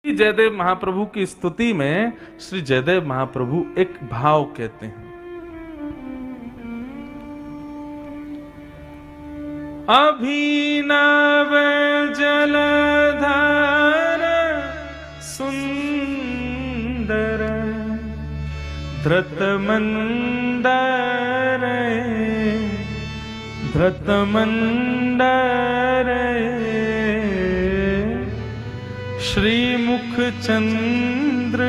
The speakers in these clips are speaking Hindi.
श्री जयदेव महाप्रभु की स्तुति में श्री जयदेव महाप्रभु एक भाव कहते हैं, अभिनव जलधर सुंदर धृतमंदर धृतमंदर श्रीमुख चंद्र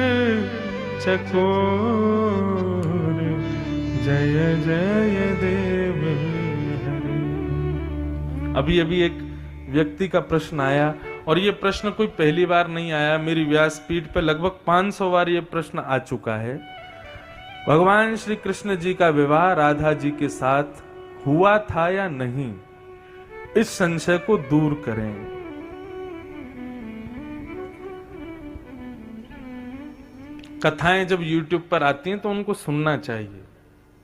चकोर जय जय देव हरि। अभी अभी एक व्यक्ति का प्रश्न आया, और ये प्रश्न कोई पहली बार नहीं आया, मेरी व्यासपीठ पे लगभग 500 बार ये प्रश्न आ चुका है। भगवान श्री कृष्ण जी का विवाह राधा जी के साथ हुआ था या नहीं, इस संशय को दूर करें। कथाएं जब YouTube पर आती हैं तो उनको सुनना चाहिए।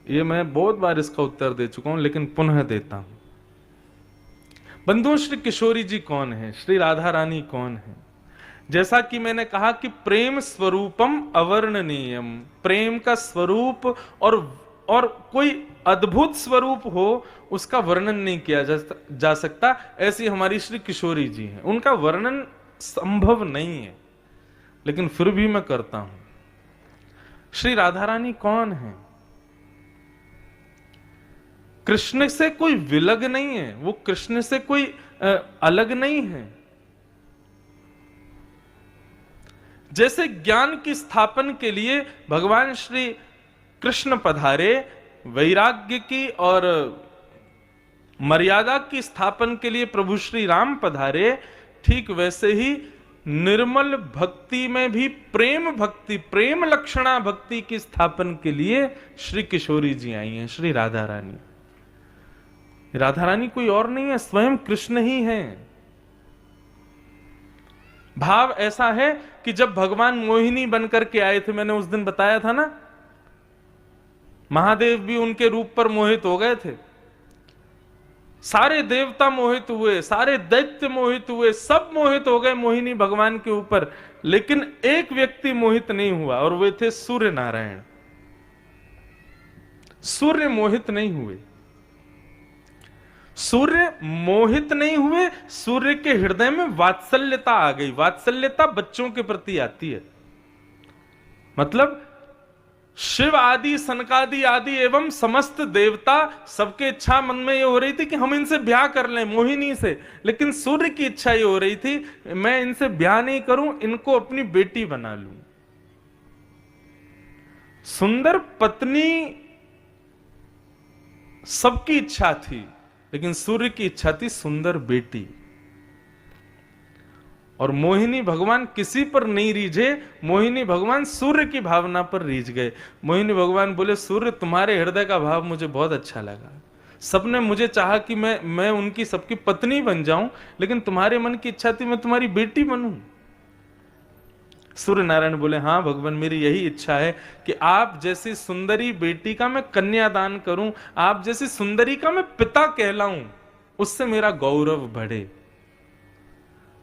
ये मैं बहुत बार इसका उत्तर दे चुका हूं, लेकिन पुनः देता हूं। बंधुओं, श्री किशोरी जी कौन है, श्री राधा रानी कौन है? जैसा कि मैंने कहा कि प्रेम स्वरूपम अवर्णनीयम, प्रेम का स्वरूप और कोई अद्भुत स्वरूप हो उसका वर्णन नहीं किया जा सकता। ऐसी हमारी श्री किशोरी जी हैं, उनका वर्णन संभव नहीं है, लेकिन फिर भी मैं करता हूं। श्री राधा रानी कौन है? कृष्ण से कोई विलग नहीं है, वो कृष्ण से कोई अलग नहीं है। जैसे ज्ञान की स्थापन के लिए भगवान श्री कृष्ण पधारे, वैराग्य की और मर्यादा की स्थापन के लिए प्रभु श्री राम पधारे, ठीक वैसे ही निर्मल भक्ति में भी प्रेम भक्ति, प्रेम लक्षणा भक्ति की स्थापन के लिए श्री किशोरी जी आई हैं, श्री राधा रानी। राधा रानी कोई और नहीं है, स्वयं कृष्ण ही है। भाव ऐसा है कि जब भगवान मोहिनी बनकर के आए थे, मैंने उस दिन बताया था ना, महादेव भी उनके रूप पर मोहित हो गए थे, सारे देवता मोहित हुए, सारे दैत्य मोहित हुए, सब मोहित हो गए मोहिनी भगवान के ऊपर, लेकिन एक व्यक्ति मोहित नहीं हुआ, और वे थे सूर्य नारायण। सूर्य मोहित नहीं हुए, सूर्य मोहित नहीं हुए। सूर्य के हृदय में वात्सल्यता आ गई। वात्सल्यता बच्चों के प्रति आती है, मतलब शिव आदि, सनकादि आदि एवं समस्त देवता, सबके इच्छा मन में ये हो रही थी कि हम इनसे ब्याह कर लें, मोहिनी से, लेकिन सूर्य की इच्छा ये हो रही थी मैं इनसे ब्याह नहीं करूं, इनको अपनी बेटी बना लूं। सुंदर पत्नी सबकी इच्छा थी, लेकिन सूर्य की इच्छा थी सुंदर बेटी। और मोहिनी भगवान किसी पर नहीं रीझे, मोहिनी भगवान सूर्य की भावना पर रीझ गए। मोहिनी भगवान बोले, सूर्य तुम्हारे हृदय का भाव मुझे बहुत अच्छा लगा, सबने मुझे चाहा कि मैं उनकी सबकी पत्नी बन जाऊं, लेकिन तुम्हारे मन की इच्छा थी मैं तुम्हारी बेटी बनूं। सूर्य नारायण बोले, हाँ भगवान, मेरी यही इच्छा है कि आप जैसी सुंदरी बेटी का मैं कन्यादान करूं, आप जैसी सुंदरी का मैं पिता कहलाऊं, उससे मेरा गौरव बढ़े।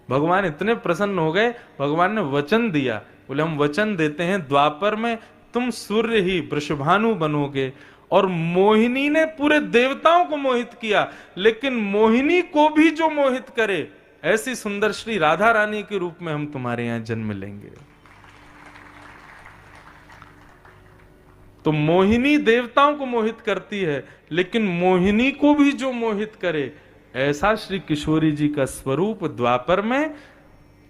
भगवान इतने प्रसन्न हो गए, भगवान ने वचन दिया, बोले हम वचन देते हैं द्वापर में तुम सूर्य ही वृषभानु बनोगे। और मोहिनी ने पूरे देवताओं को मोहित किया, लेकिन मोहिनी को भी जो मोहित करे, ऐसी सुंदर श्री राधा रानी के रूप में हम तुम्हारे यहां जन्म लेंगे। तो मोहिनी देवताओं को मोहित करती है, लेकिन मोहिनी को भी जो मोहित करे, ऐसा श्री किशोरी जी का स्वरूप द्वापर में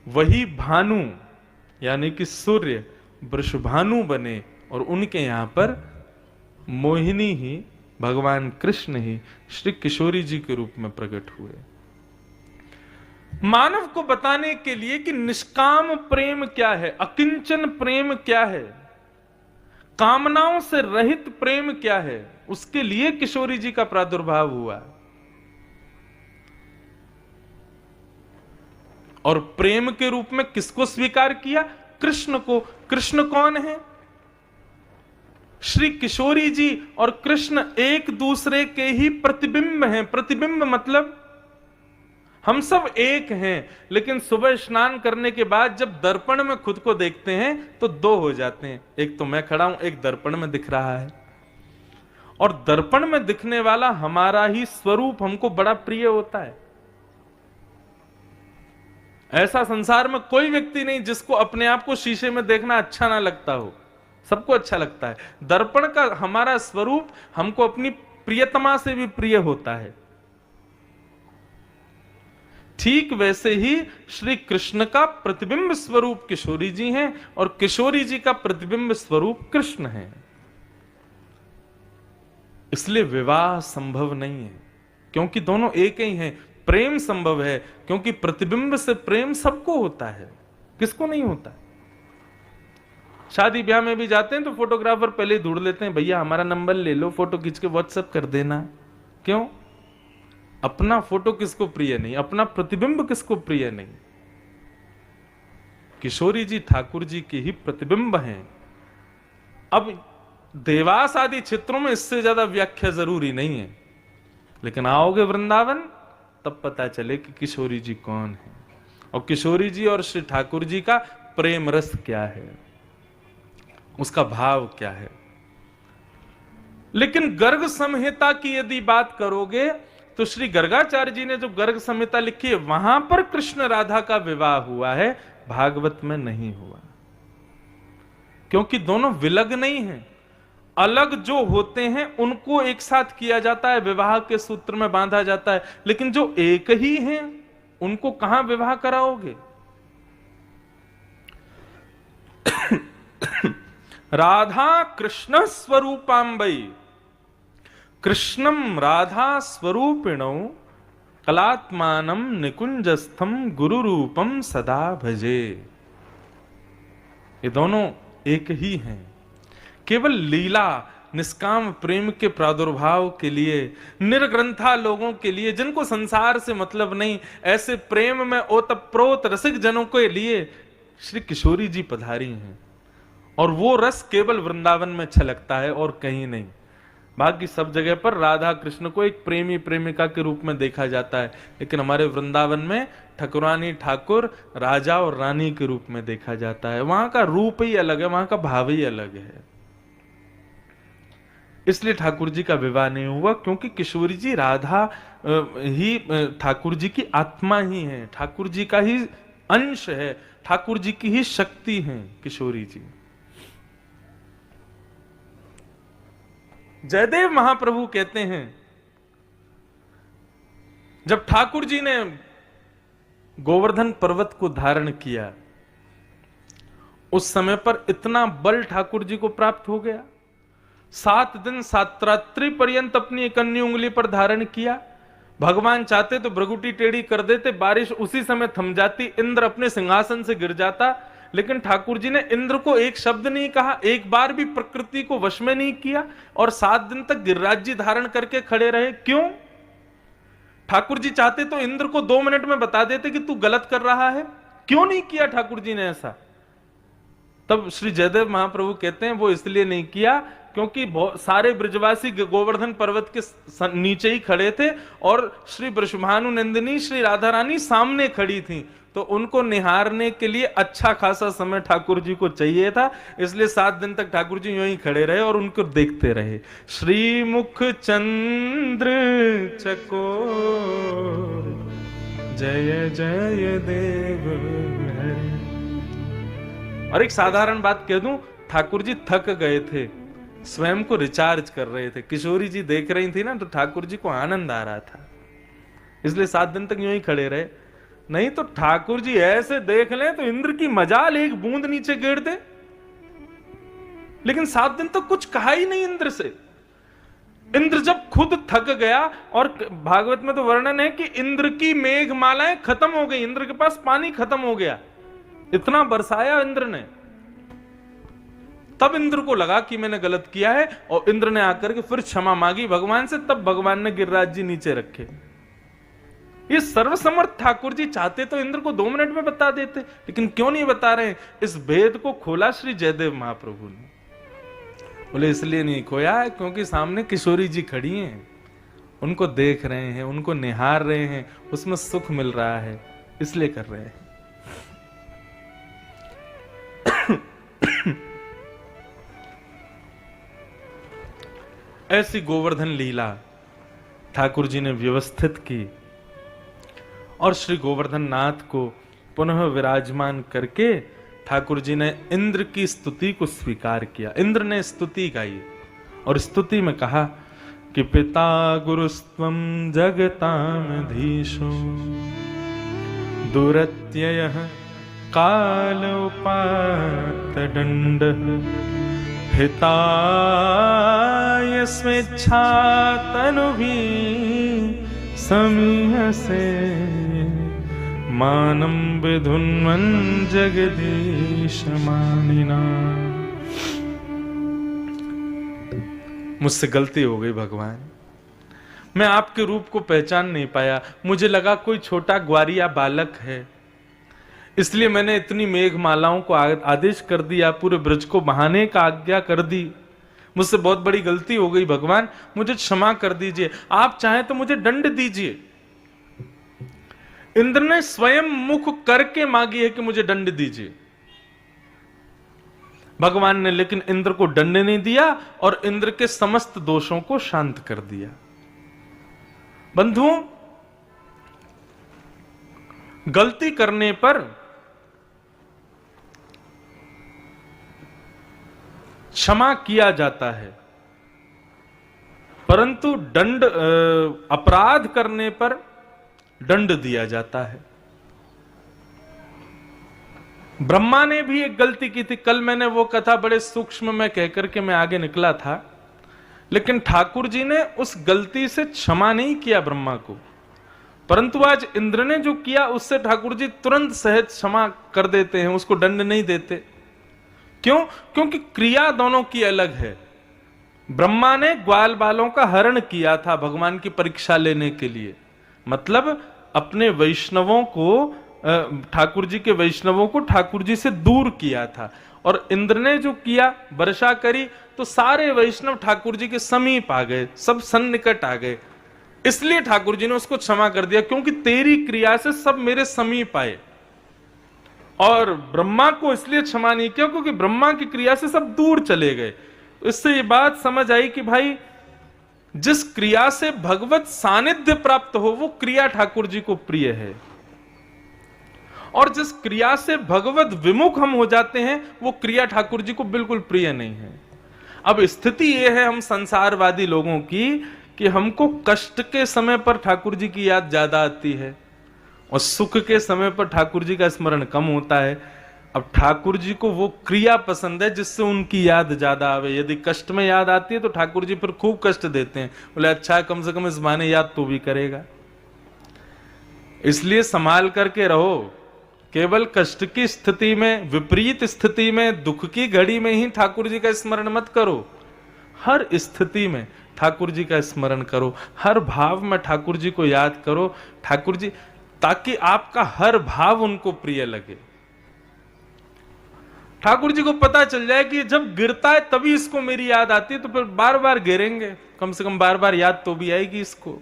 वही भानु यानी कि सूर्य वृषभानु बने, और उनके यहां पर मोहिनी ही, भगवान कृष्ण ही श्री किशोरी जी के रूप में प्रकट हुए, मानव को बताने के लिए कि निष्काम प्रेम क्या है, अकिंचन प्रेम क्या है, कामनाओं से रहित प्रेम क्या है, उसके लिए किशोरी जी का प्रादुर्भाव हुआ। और प्रेम के रूप में किसको स्वीकार किया? कृष्ण को। कृष्ण कौन है? श्री किशोरी जी और कृष्ण एक दूसरे के ही प्रतिबिंब हैं। प्रतिबिंब मतलब हम सब एक हैं, लेकिन सुबह स्नान करने के बाद जब दर्पण में खुद को देखते हैं तो दो हो जाते हैं, एक तो मैं खड़ा हूं, एक दर्पण में दिख रहा है। और दर्पण में दिखने वाला हमारा ही स्वरूप हमको बड़ा प्रिय होता है। ऐसा संसार में कोई व्यक्ति नहीं जिसको अपने आप को शीशे में देखना अच्छा ना लगता हो, सबको अच्छा लगता है। दर्पण का हमारा स्वरूप हमको अपनी प्रियतमा से भी प्रिय होता है। ठीक वैसे ही श्री कृष्ण का प्रतिबिंब स्वरूप किशोरी जी हैं और किशोरी जी का प्रतिबिंब स्वरूप कृष्ण है। इसलिए विवाह संभव नहीं है, क्योंकि दोनों एक ही हैं। प्रेम संभव है, क्योंकि प्रतिबिंब से प्रेम सबको होता है, किसको नहीं होता। शादी ब्याह में भी जाते हैं तो फोटोग्राफर पहले ही ढूंढ लेते हैं, भैया हमारा नंबर ले लो, फोटो खींच के व्हाट्सएप कर देना। क्यों? अपना फोटो किसको प्रिय नहीं, अपना प्रतिबिंब किसको प्रिय नहीं। किशोरी जी ठाकुर जी के ही प्रतिबिंब हैं। अब देवास आदि क्षेत्रों में इससे ज्यादा व्याख्या जरूरी नहीं है, लेकिन आओगे वृंदावन तब पता चले कि किशोरी जी कौन है और किशोरी जी और श्री ठाकुर जी का प्रेम रस क्या है, उसका भाव क्या है। लेकिन गर्ग संहिता की यदि बात करोगे तो श्री गर्गाचार्य जी ने जो गर्ग संहिता लिखी है वहां पर कृष्ण राधा का विवाह हुआ है, भागवत में नहीं हुआ, क्योंकि दोनों विलग नहीं हैं। अलग जो होते हैं उनको एक साथ किया जाता है, विवाह के सूत्र में बांधा जाता है, लेकिन जो एक ही हैं उनको कहां विवाह कराओगे। राधा कृष्ण स्वरूपाम्बई कृष्णम राधा स्वरूपिणौ कलात्मानम निकुंजस्थम गुरु रूपम सदा भजे। ये दोनों एक ही हैं। केवल लीला निष्काम प्रेम के प्रादुर्भाव के लिए, निर्ग्रंथा लोगों के लिए जिनको संसार से मतलब नहीं, ऐसे प्रेम में ओतप्रोत रसिक जनों के लिए श्री किशोरी जी पधारी हैं। और वो रस केवल वृंदावन में छलकता है और कहीं नहीं। बाकी सब जगह पर राधा कृष्ण को एक प्रेमी प्रेमिका के रूप में देखा जाता है, लेकिन हमारे वृंदावन में ठकुरानी ठाकुर राजा और रानी के रूप में देखा जाता है। वहां का रूप ही अलग है, वहां का भाव ही अलग है। इसलिए ठाकुर जी का विवाह नहीं हुआ, क्योंकि किशोरी जी राधा ही ठाकुर जी की आत्मा ही है, ठाकुर जी का ही अंश है, ठाकुर जी की ही शक्ति है किशोरी जी। जयदेव महाप्रभु कहते हैं, जब ठाकुर जी ने गोवर्धन पर्वत को धारण किया उस समय पर इतना बल ठाकुर जी को प्राप्त हो गया। 7 दिन 7 रात्रि पर्यंत अपनी एक अन्य उंगली पर धारण किया। भगवान चाहते तो भ्रगुटी टेढ़ी कर देते, बारिश उसी समय थम जाती, इंद्र अपने सिंहासन से गिर जाता, लेकिन ठाकुर जी ने इंद्र को एक शब्द नहीं कहा, एक बार भी प्रकृति को वश में नहीं किया और 7 दिन तक गिरिराज जी धारण करके खड़े रहे। क्यों? ठाकुर जी चाहते तो इंद्र को 2 मिनट में बता देते कि तू गलत कर रहा है। क्यों नहीं किया ठाकुर जी ने ऐसा? तब श्री जयदेव महाप्रभु कहते हैं वो इसलिए नहीं किया क्योंकि सारे ब्रजवासी गोवर्धन पर्वत के नीचे ही खड़े थे और श्री वृषभानु नंदिनी श्री राधा रानी सामने खड़ी थी, तो उनको निहारने के लिए अच्छा खासा समय ठाकुर जी को चाहिए था। इसलिए 7 दिन तक ठाकुर जी यूं ही खड़े रहे और उनको देखते रहे। श्री मुख चंद्र चकोर जय जय देव हरि। और एक साधारण बात कह दूं, ठाकुर जी थक गए थे, स्वयं को रिचार्ज कर रहे थे। किशोरी जी देख रही थी ना, तो ठाकुर जी को आनंद आ रहा था, इसलिए 7 दिन तक यूं ही खड़े रहे। नहीं तो ठाकुर जी ऐसे देख लें तो इंद्र की मजाल एक बूंद नीचे गिर दे, लेकिन 7 दिन तक कुछ कहा ही नहीं इंद्र से। इंद्र जब खुद थक गया, और भागवत में तो वर्णन है कि इंद्र की मेघमालाएं खत्म हो गई, इंद्र के पास पानी खत्म हो गया, इतना बरसाया इंद्र ने। तब इंद्र को लगा कि मैंने गलत किया है और इंद्र ने आकर के फिर क्षमा मांगी भगवान से, तब भगवान ने गिरिराज जी नीचे रखे। ये सर्वसमर्थ ठाकुर जी चाहते तो इंद्र को 2 मिनट में बता देते, लेकिन क्यों नहीं बता रहे? इस भेद को खोला श्री जयदेव महाप्रभु ने। बोले इसलिए नहीं खोया है क्योंकि सामने किशोरी जी खड़ी हैं उनको देख रहे हैं, उनको निहार रहे हैं, उसमें सुख मिल रहा है, इसलिए कर रहे हैं। ऐसी गोवर्धन लीला ठाकुर जी ने व्यवस्थित की और श्री गोवर्धन नाथ को पुनः विराजमान करके ठाकुर जी ने इंद्र की स्तुति को स्वीकार किया। इंद्र ने स्तुति गाई और स्तुति में कहा कि पिता गुरुस्त्वं जगतामधीशो दुरत्ययः काल उपात दंड हिताय स्वेच्छा तनुभि समीहसे मानं विधुन्वन् जगदीश मानिना। मुझसे गलती हो गई भगवान, मैं आपके रूप को पहचान नहीं पाया। मुझे लगा कोई छोटा ग्वारिया बालक है, इसलिए मैंने इतनी मेघमालाओं को आदेश कर दिया, पूरे ब्रज को बहाने का आज्ञा कर दी। मुझसे बहुत बड़ी गलती हो गई भगवान, मुझे क्षमा कर दीजिए। आप चाहें तो मुझे दंड दीजिए। इंद्र ने स्वयं मुख करके मांगी है कि मुझे दंड दीजिए। भगवान ने लेकिन इंद्र को दंड नहीं दिया और इंद्र के समस्त दोषों को शांत कर दिया। बंधुओं, गलती करने पर क्षमा किया जाता है, परंतु दंड अपराध करने पर दंड दिया जाता है। ब्रह्मा ने भी एक गलती की थी। कल मैंने वो कथा बड़े सूक्ष्म में कहकर के मैं आगे निकला था, लेकिन ठाकुर जी ने उस गलती से क्षमा नहीं किया ब्रह्मा को, परंतु आज इंद्र ने जो किया उससे ठाकुर जी तुरंत सहज क्षमा कर देते हैं, उसको दंड नहीं देते। क्यों? क्योंकि क्रिया दोनों की अलग है। ब्रह्मा ने ग्वाल बालों का हरण किया था भगवान की परीक्षा लेने के लिए, मतलब अपने वैष्णवों को, ठाकुर जी के वैष्णवों को ठाकुर जी से दूर किया था। और इंद्र ने जो किया, वर्षा करी, तो सारे वैष्णव ठाकुर जी के समीप आ गए, सब सन्निकट आ गए। इसलिए ठाकुर जी ने उसको क्षमा कर दिया, क्योंकि तेरी क्रिया से सब मेरे समीप आए। और ब्रह्मा को इसलिए क्षमा नहीं किया क्योंकि ब्रह्मा की क्रिया से सब दूर चले गए। इससे ये बात समझ आई कि भाई जिस क्रिया से भगवत सानिध्य प्राप्त हो वो क्रिया ठाकुर जी को प्रिय है, और जिस क्रिया से भगवत विमुख हम हो जाते हैं वो क्रिया ठाकुर जी को बिल्कुल प्रिय नहीं है। अब स्थिति ये है हम संसारवादी लोगों की कि हमको कष्ट के समय पर ठाकुर जी की याद ज्यादा आती है और सुख के समय पर ठाकुर जी का स्मरण कम होता है। अब ठाकुर जी को वो क्रिया पसंद है जिससे उनकी याद ज्यादा आवे। यदि कष्ट में याद आती है तो ठाकुर जी फिर खूब कष्ट देते हैं, बोले अच्छा कम से कम इस बहाने याद तो भी करेगा। इसलिए संभाल करके रहो। केवल कष्ट की स्थिति में, विपरीत स्थिति में, दुख की घड़ी में ही ठाकुर जी का स्मरण मत करो। हर स्थिति में ठाकुर जी का स्मरण करो, हर भाव में ठाकुर जी को याद करो। ठाकुर जी, ताकि आपका हर भाव उनको प्रिय लगे। ठाकुर जी को पता चल जाए कि जब गिरता है तभी इसको मेरी याद आती है, तो फिर बार बार गिरेंगे, कम से कम बार बार याद तो भी आएगी इसको।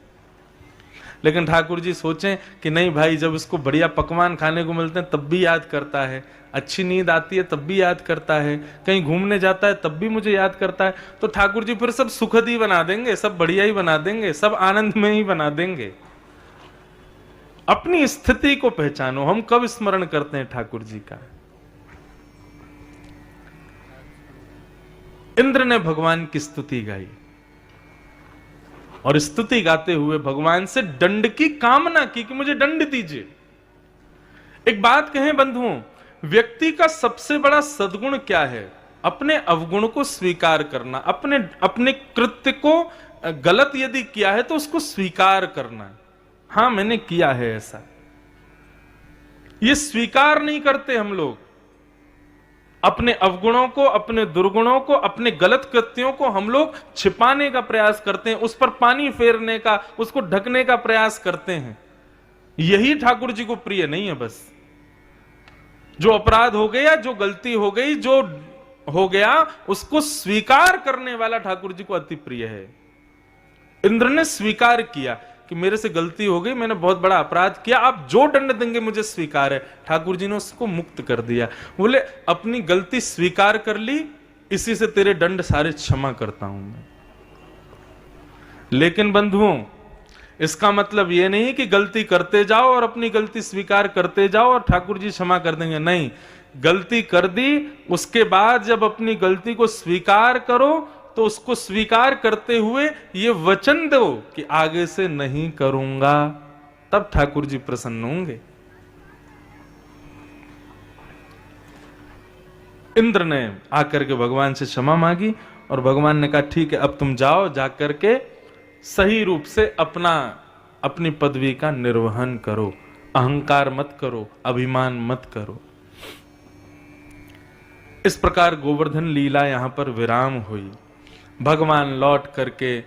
लेकिन ठाकुर जी सोचें कि नहीं भाई, जब इसको बढ़िया पकवान खाने को मिलते हैं तब भी याद करता है, अच्छी नींद आती है तब भी याद करता है, कहीं घूमने जाता है तब भी मुझे याद करता है, तो ठाकुर जी फिर सब सुखद ही बना देंगे, सब बढ़िया ही बना देंगे, सब आनंद में ही बना देंगे। अपनी स्थिति को पहचानो, हम कब स्मरण करते हैं ठाकुर जी का। इंद्र ने भगवान की स्तुति गाई और स्तुति गाते हुए भगवान से दंड की कामना की कि मुझे दंड दीजिए। एक बात कहें बंधुओं, व्यक्ति का सबसे बड़ा सद्गुण क्या है? अपने अवगुण को स्वीकार करना, अपने कृत्य को गलत यदि किया है तो उसको स्वीकार करना। हां मैंने किया है ऐसा, ये स्वीकार नहीं करते हम लोग। अपने अवगुणों को, अपने दुर्गुणों को, अपने गलत कृत्यों को हम लोग छिपाने का प्रयास करते हैं, उस पर पानी फेरने का, उसको ढकने का प्रयास करते हैं। यही ठाकुर जी को प्रिय नहीं है। बस जो अपराध हो गया, जो गलती हो गई, जो हो गया, उसको स्वीकार करने वाला ठाकुर जी को अति प्रिय है। इंद्र ने स्वीकार किया कि मेरे से गलती हो गई, मैंने बहुत बड़ा अपराध किया, आप जो दंड देंगे मुझे स्वीकार है। ठाकुर जी ने उसको मुक्त कर दिया। बोले अपनी गलती स्वीकार कर ली, इसी से तेरे दंड सारे क्षमा करता हूं मैं। लेकिन बंधुओं, इसका मतलब यह नहीं कि गलती करते जाओ और अपनी गलती स्वीकार करते जाओ और ठाकुर जी क्षमा कर देंगे। नहीं, गलती कर दी, उसके बाद जब अपनी गलती को स्वीकार करो तो उसको स्वीकार करते हुए ये वचन दो कि आगे से नहीं करूंगा, तब ठाकुर जी प्रसन्न होंगे। इंद्र ने आकर के भगवान से क्षमा मांगी और भगवान ने कहा ठीक है, अब तुम जाओ, जाकर के सही रूप से अपनी पदवी का निर्वहन करो, अहंकार मत करो, अभिमान मत करो। इस प्रकार गोवर्धन लीला यहां पर विराम हुई। भगवान लौट करके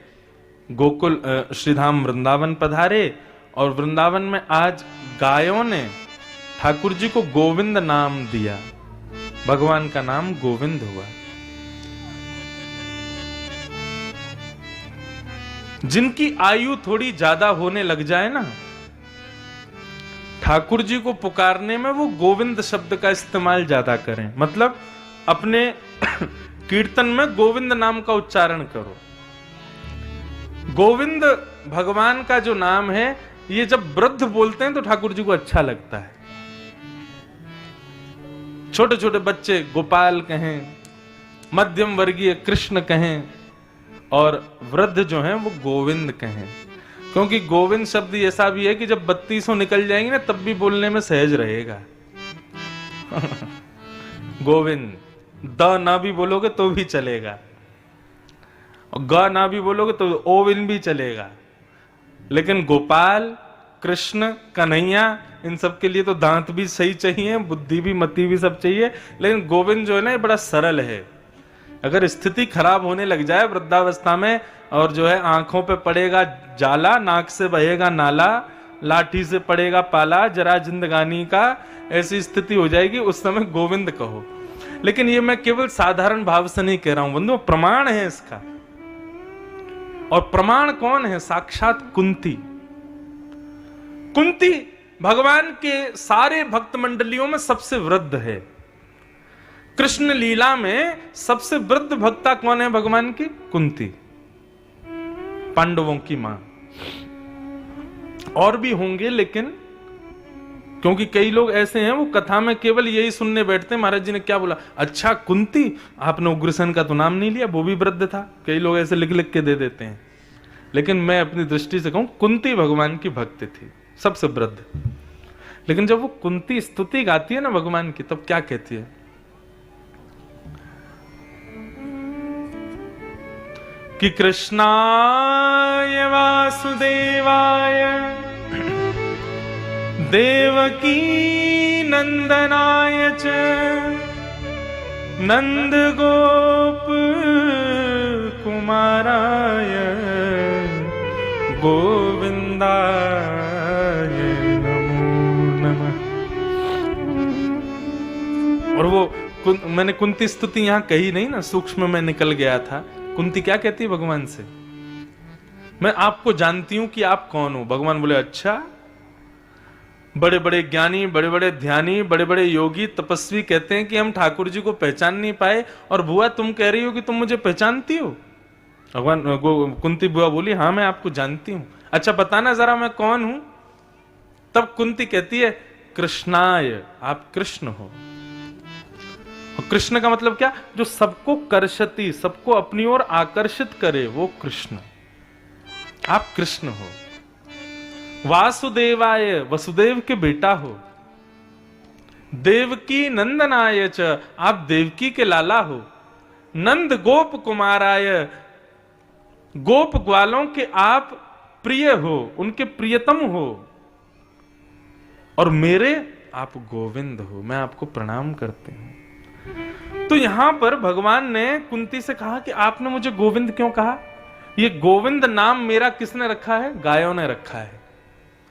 गोकुल श्रीधाम वृंदावन पधारे और वृंदावन में आज गायों ने ठाकुर जी को गोविंद नाम दिया। भगवान का नाम गोविंद हुआ। जिनकी आयु थोड़ी ज्यादा होने लग जाए ना, ठाकुर जी को पुकारने में वो गोविंद शब्द का इस्तेमाल ज्यादा करें। मतलब अपने कीर्तन में गोविंद नाम का उच्चारण करो। गोविंद भगवान का जो नाम है, ये जब वृद्ध बोलते हैं तो ठाकुर जी को अच्छा लगता है। छोटे छोटे बच्चे गोपाल कहें, मध्यम वर्गीय कृष्ण कहें और वृद्ध जो हैं वो गोविंद कहें। क्योंकि गोविंद शब्द ऐसा भी है कि जब 32 निकल जाएंगे ना, तब भी बोलने में सहज रहेगा। गोविंद, द ना भी बोलोगे तो भी चलेगा, और ग ना भी बोलोगे तो ओविन भी चलेगा। लेकिन गोपाल, कृष्ण, कन्हैया, इन सब के लिए तो दांत भी सही चाहिए, बुद्धि भी, मति भी सब चाहिए। लेकिन गोविंद जो है ना, ये बड़ा सरल है। अगर स्थिति खराब होने लग जाए वृद्धावस्था में, और जो है आंखों पे पड़ेगा जाला, नाक से बहेगा नाला, लाठी से पड़ेगा पाला, जरा जिंदगानी का, ऐसी स्थिति हो जाएगी, उस समय गोविंद कहो। लेकिन ये मैं केवल साधारण भाव से नहीं कह रहा हूं बंधु, प्रमाण है इसका। और प्रमाण कौन है? साक्षात कुंती। कुंती भगवान के सारे भक्त मंडलियों में सबसे वृद्ध है। कृष्ण लीला में सबसे वृद्ध भक्ता कौन है भगवान की? कुंती, पांडवों की मां। और भी होंगे, लेकिन क्योंकि कई लोग ऐसे हैं वो कथा में केवल यही सुनने बैठते हैं, महाराज जी ने क्या बोला, अच्छा कुंती, आपने उग्रसेन का तो नाम नहीं लिया, वो भी वृद्ध था। कई लोग ऐसे लिख लिख के दे देते हैं। लेकिन मैं अपनी दृष्टि से कहूं, कुंती भगवान की भक्त थी, सबसे वृद्ध। लेकिन जब वो कुंती स्तुति गाती है ना भगवान की, तब क्या कहती है? कि कृष्णाय वासुदेवाय देवकी नंदनाय च नंद गोप कुमाराय गोविंदाय नमो नमः। और वो मैंने कुंती स्तुति यहां कही नहीं ना, सूक्ष्म में निकल गया था। कुंती क्या कहती है भगवान से? मैं आपको जानती हूं कि आप कौन हो। भगवान बोले अच्छा। बड़े बड़े ज्ञानी, बड़े बड़े ध्यानी, बड़े बड़े योगी, तपस्वी कहते हैं कि हम ठाकुर जी को पहचान नहीं पाए, और बुआ तुम कह रही हो कि तुम मुझे पहचानती हो? भगवान कुंती बुआ बोली हाँ मैं आपको जानती हूं। अच्छा बताना जरा मैं कौन हूं? तब कुंती कहती है कृष्णाय, आप कृष्ण हो। और कृष्ण का मतलब क्या? जो सबको कर्षति, सबको अपनी ओर आकर्षित करे, वो कृष्ण। आप कृष्ण हो। वासुदेवाय, वसुदेव के बेटा हो। देवकी नंदनाय च, आप देवकी के लाला हो। नंद गोप कुमाराय, गोप ग्वालों के आप प्रिय हो, उनके प्रियतम हो। और मेरे आप गोविंद हो, मैं आपको प्रणाम करते हूं। तो यहां पर भगवान ने कुंती से कहा कि आपने मुझे गोविंद क्यों कहा? ये गोविंद नाम मेरा किसने रखा है? गायों ने रखा है।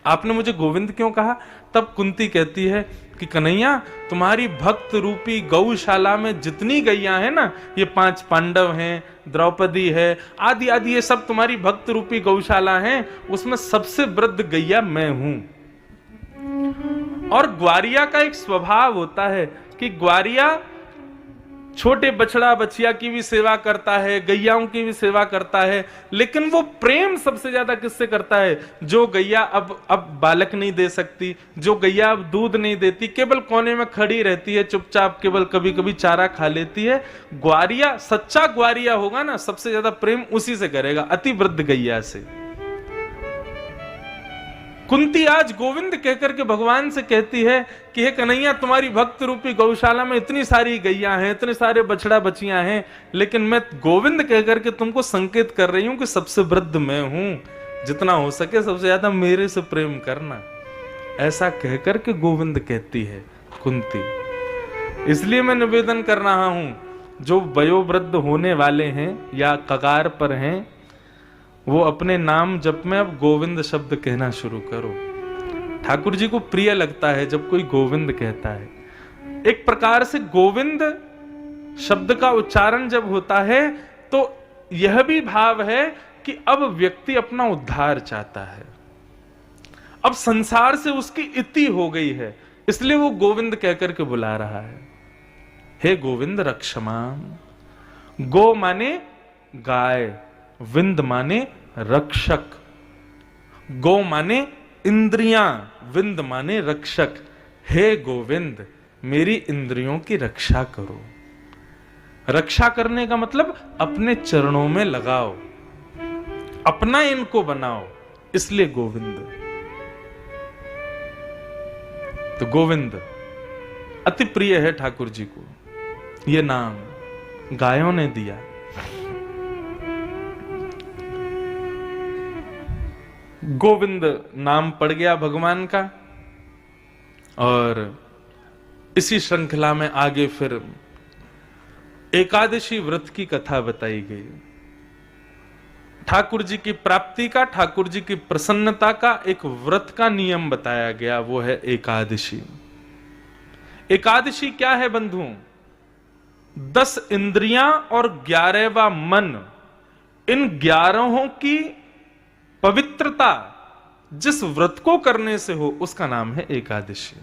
आपने मुझे गोविंद क्यों कहा? तब कुंती कहती है कि कन्हैया, तुम्हारी भक्त रूपी गौशाला में जितनी गैया है ना, ये 5 पांडव हैं, द्रौपदी है, आदि आदि, ये सब तुम्हारी भक्त रूपी गौशाला हैं, उसमें सबसे वृद्ध गैया मैं हूं। और ग्वारिया का एक स्वभाव होता है कि ग्वारिया छोटे बछड़ा बछिया की भी सेवा करता है, गैयाओं की भी सेवा करता है, लेकिन वो प्रेम सबसे ज्यादा किससे करता है? जो गैया अब बालक नहीं दे सकती, जो गैया अब दूध नहीं देती, केवल कोने में खड़ी रहती है चुपचाप, केवल कभी कभी चारा खा लेती है, ग्वारिया, सच्चा ग्वारिया होगा ना, सबसे ज्यादा प्रेम उसी से करेगा, अति वृद्ध गैया से। कुंती आज गोविंद कहकर के भगवान से कहती है कि हे कन्हैया, तुम्हारी भक्त रूपी गौशाला में इतनी सारी गैया हैं, इतने सारे बछड़ा बछियां हैं, लेकिन मैं गोविंद कहकर के तुमको संकेत कर रही हूं कि सबसे वृद्ध मैं हूं, जितना हो सके सबसे ज्यादा मेरे से प्रेम करना। ऐसा कहकर के गोविंद कहती है कुंती। इसलिए मैं निवेदन कर रहा हूं, जो वयोवृद्ध होने वाले हैं या कगार पर हैं, वो अपने नाम जप में अब गोविंद शब्द कहना शुरू करो। ठाकुर जी को प्रिय लगता है जब कोई गोविंद कहता है। एक प्रकार से गोविंद शब्द का उच्चारण जब होता है तो यह भी भाव है कि अब व्यक्ति अपना उद्धार चाहता है, अब संसार से उसकी इति हो गई है, इसलिए वो गोविंद कहकर के बुला रहा है। हे गोविंद रक्षमाम। गो माने गाय, विंद माने रक्षक, गो माने इंद्रियां, विंद माने रक्षक। हे गोविंद, मेरी इंद्रियों की रक्षा करो। रक्षा करने का मतलब अपने चरणों में लगाओ, अपना इनको बनाओ, इसलिए गोविंद। तो गोविंद अति प्रिय है ठाकुर जी को, यह नाम गायों ने दिया। गोविंद नाम पड़ गया भगवान का। और इसी श्रृंखला में आगे फिर एकादशी व्रत की कथा बताई गई। ठाकुर जी की प्राप्ति का, ठाकुर जी की प्रसन्नता का एक व्रत का नियम बताया गया, वो है एकादशी। एकादशी क्या है बंधुओं? 10 इंद्रियां और 11वां मन, इन 11 की पवित्रता जिस व्रत को करने से हो उसका नाम है एकादशी।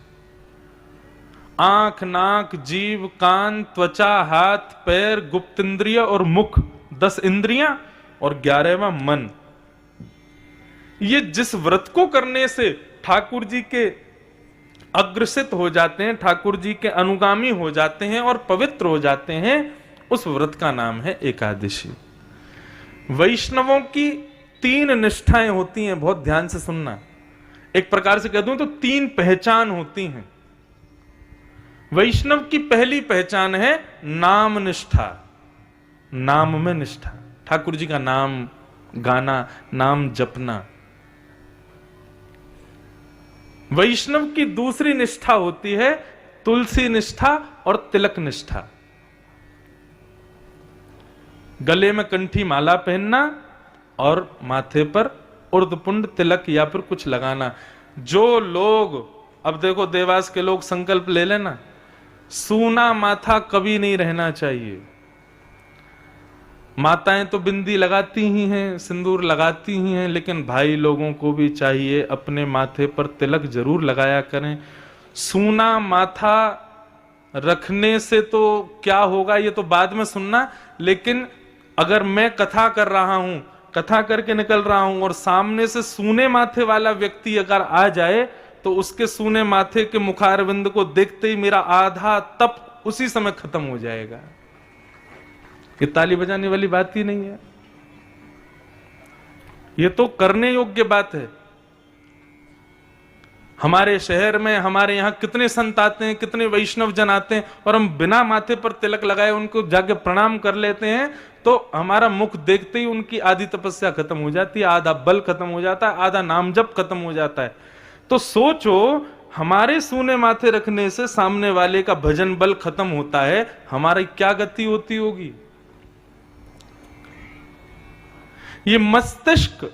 आंख, नाक, जीव, कान, त्वचा, हाथ, पैर, गुप्त इंद्रिय और मुख, 10 इंद्रियां और 11वां मन, ये जिस व्रत को करने से ठाकुर जी के अग्रसित हो जाते हैं, ठाकुर जी के अनुगामी हो जाते हैं और पवित्र हो जाते हैं, उस व्रत का नाम है एकादशी। वैष्णवों की 3 निष्ठाएं होती हैं, बहुत ध्यान से सुनना। एक प्रकार से कह दूं तो 3 पहचान होती हैं। वैष्णव की पहली पहचान है नाम निष्ठा, नाम में निष्ठा, ठाकुर जी का नाम गाना, नाम जपना। वैष्णव की दूसरी निष्ठा होती है तुलसी निष्ठा और तिलक निष्ठा। गले में कंठी माला पहनना और माथे पर उर्धपुंड तिलक या फिर कुछ लगाना। जो लोग, अब देखो देवास के लोग संकल्प ले लेना, सूना माथा कभी नहीं रहना चाहिए। माताएं तो बिंदी लगाती ही हैं, सिंदूर लगाती ही हैं, लेकिन भाई लोगों को भी चाहिए अपने माथे पर तिलक जरूर लगाया करें। सूना माथा रखने से तो क्या होगा ये तो बाद में सुनना, लेकिन अगर मैं कथा कर रहा हूं, कथा करके निकल रहा हूं और सामने से सूने माथे वाला व्यक्ति अगर आ जाए तो उसके सूने माथे के मुखारविंद को देखते ही मेरा आधा तप उसी समय खत्म हो जाएगा। ये ताली बजाने वाली बात ही नहीं है, ये तो करने योग्य बात है। हमारे शहर में, हमारे यहां कितने संत आते हैं, कितने वैष्णव जन आते हैं, और हम बिना माथे पर तिलक लगाए उनको जाके प्रणाम कर लेते हैं, तो हमारा मुख देखते ही उनकी आधी तपस्या खत्म हो जाती है, आधा बल खत्म हो जाता है, आधा नाम जप खत्म हो जाता है। तो सोचो, हमारे सूने माथे रखने से सामने वाले का भजन बल खत्म होता है, हमारी क्या गति होती होगी। ये मस्तिष्क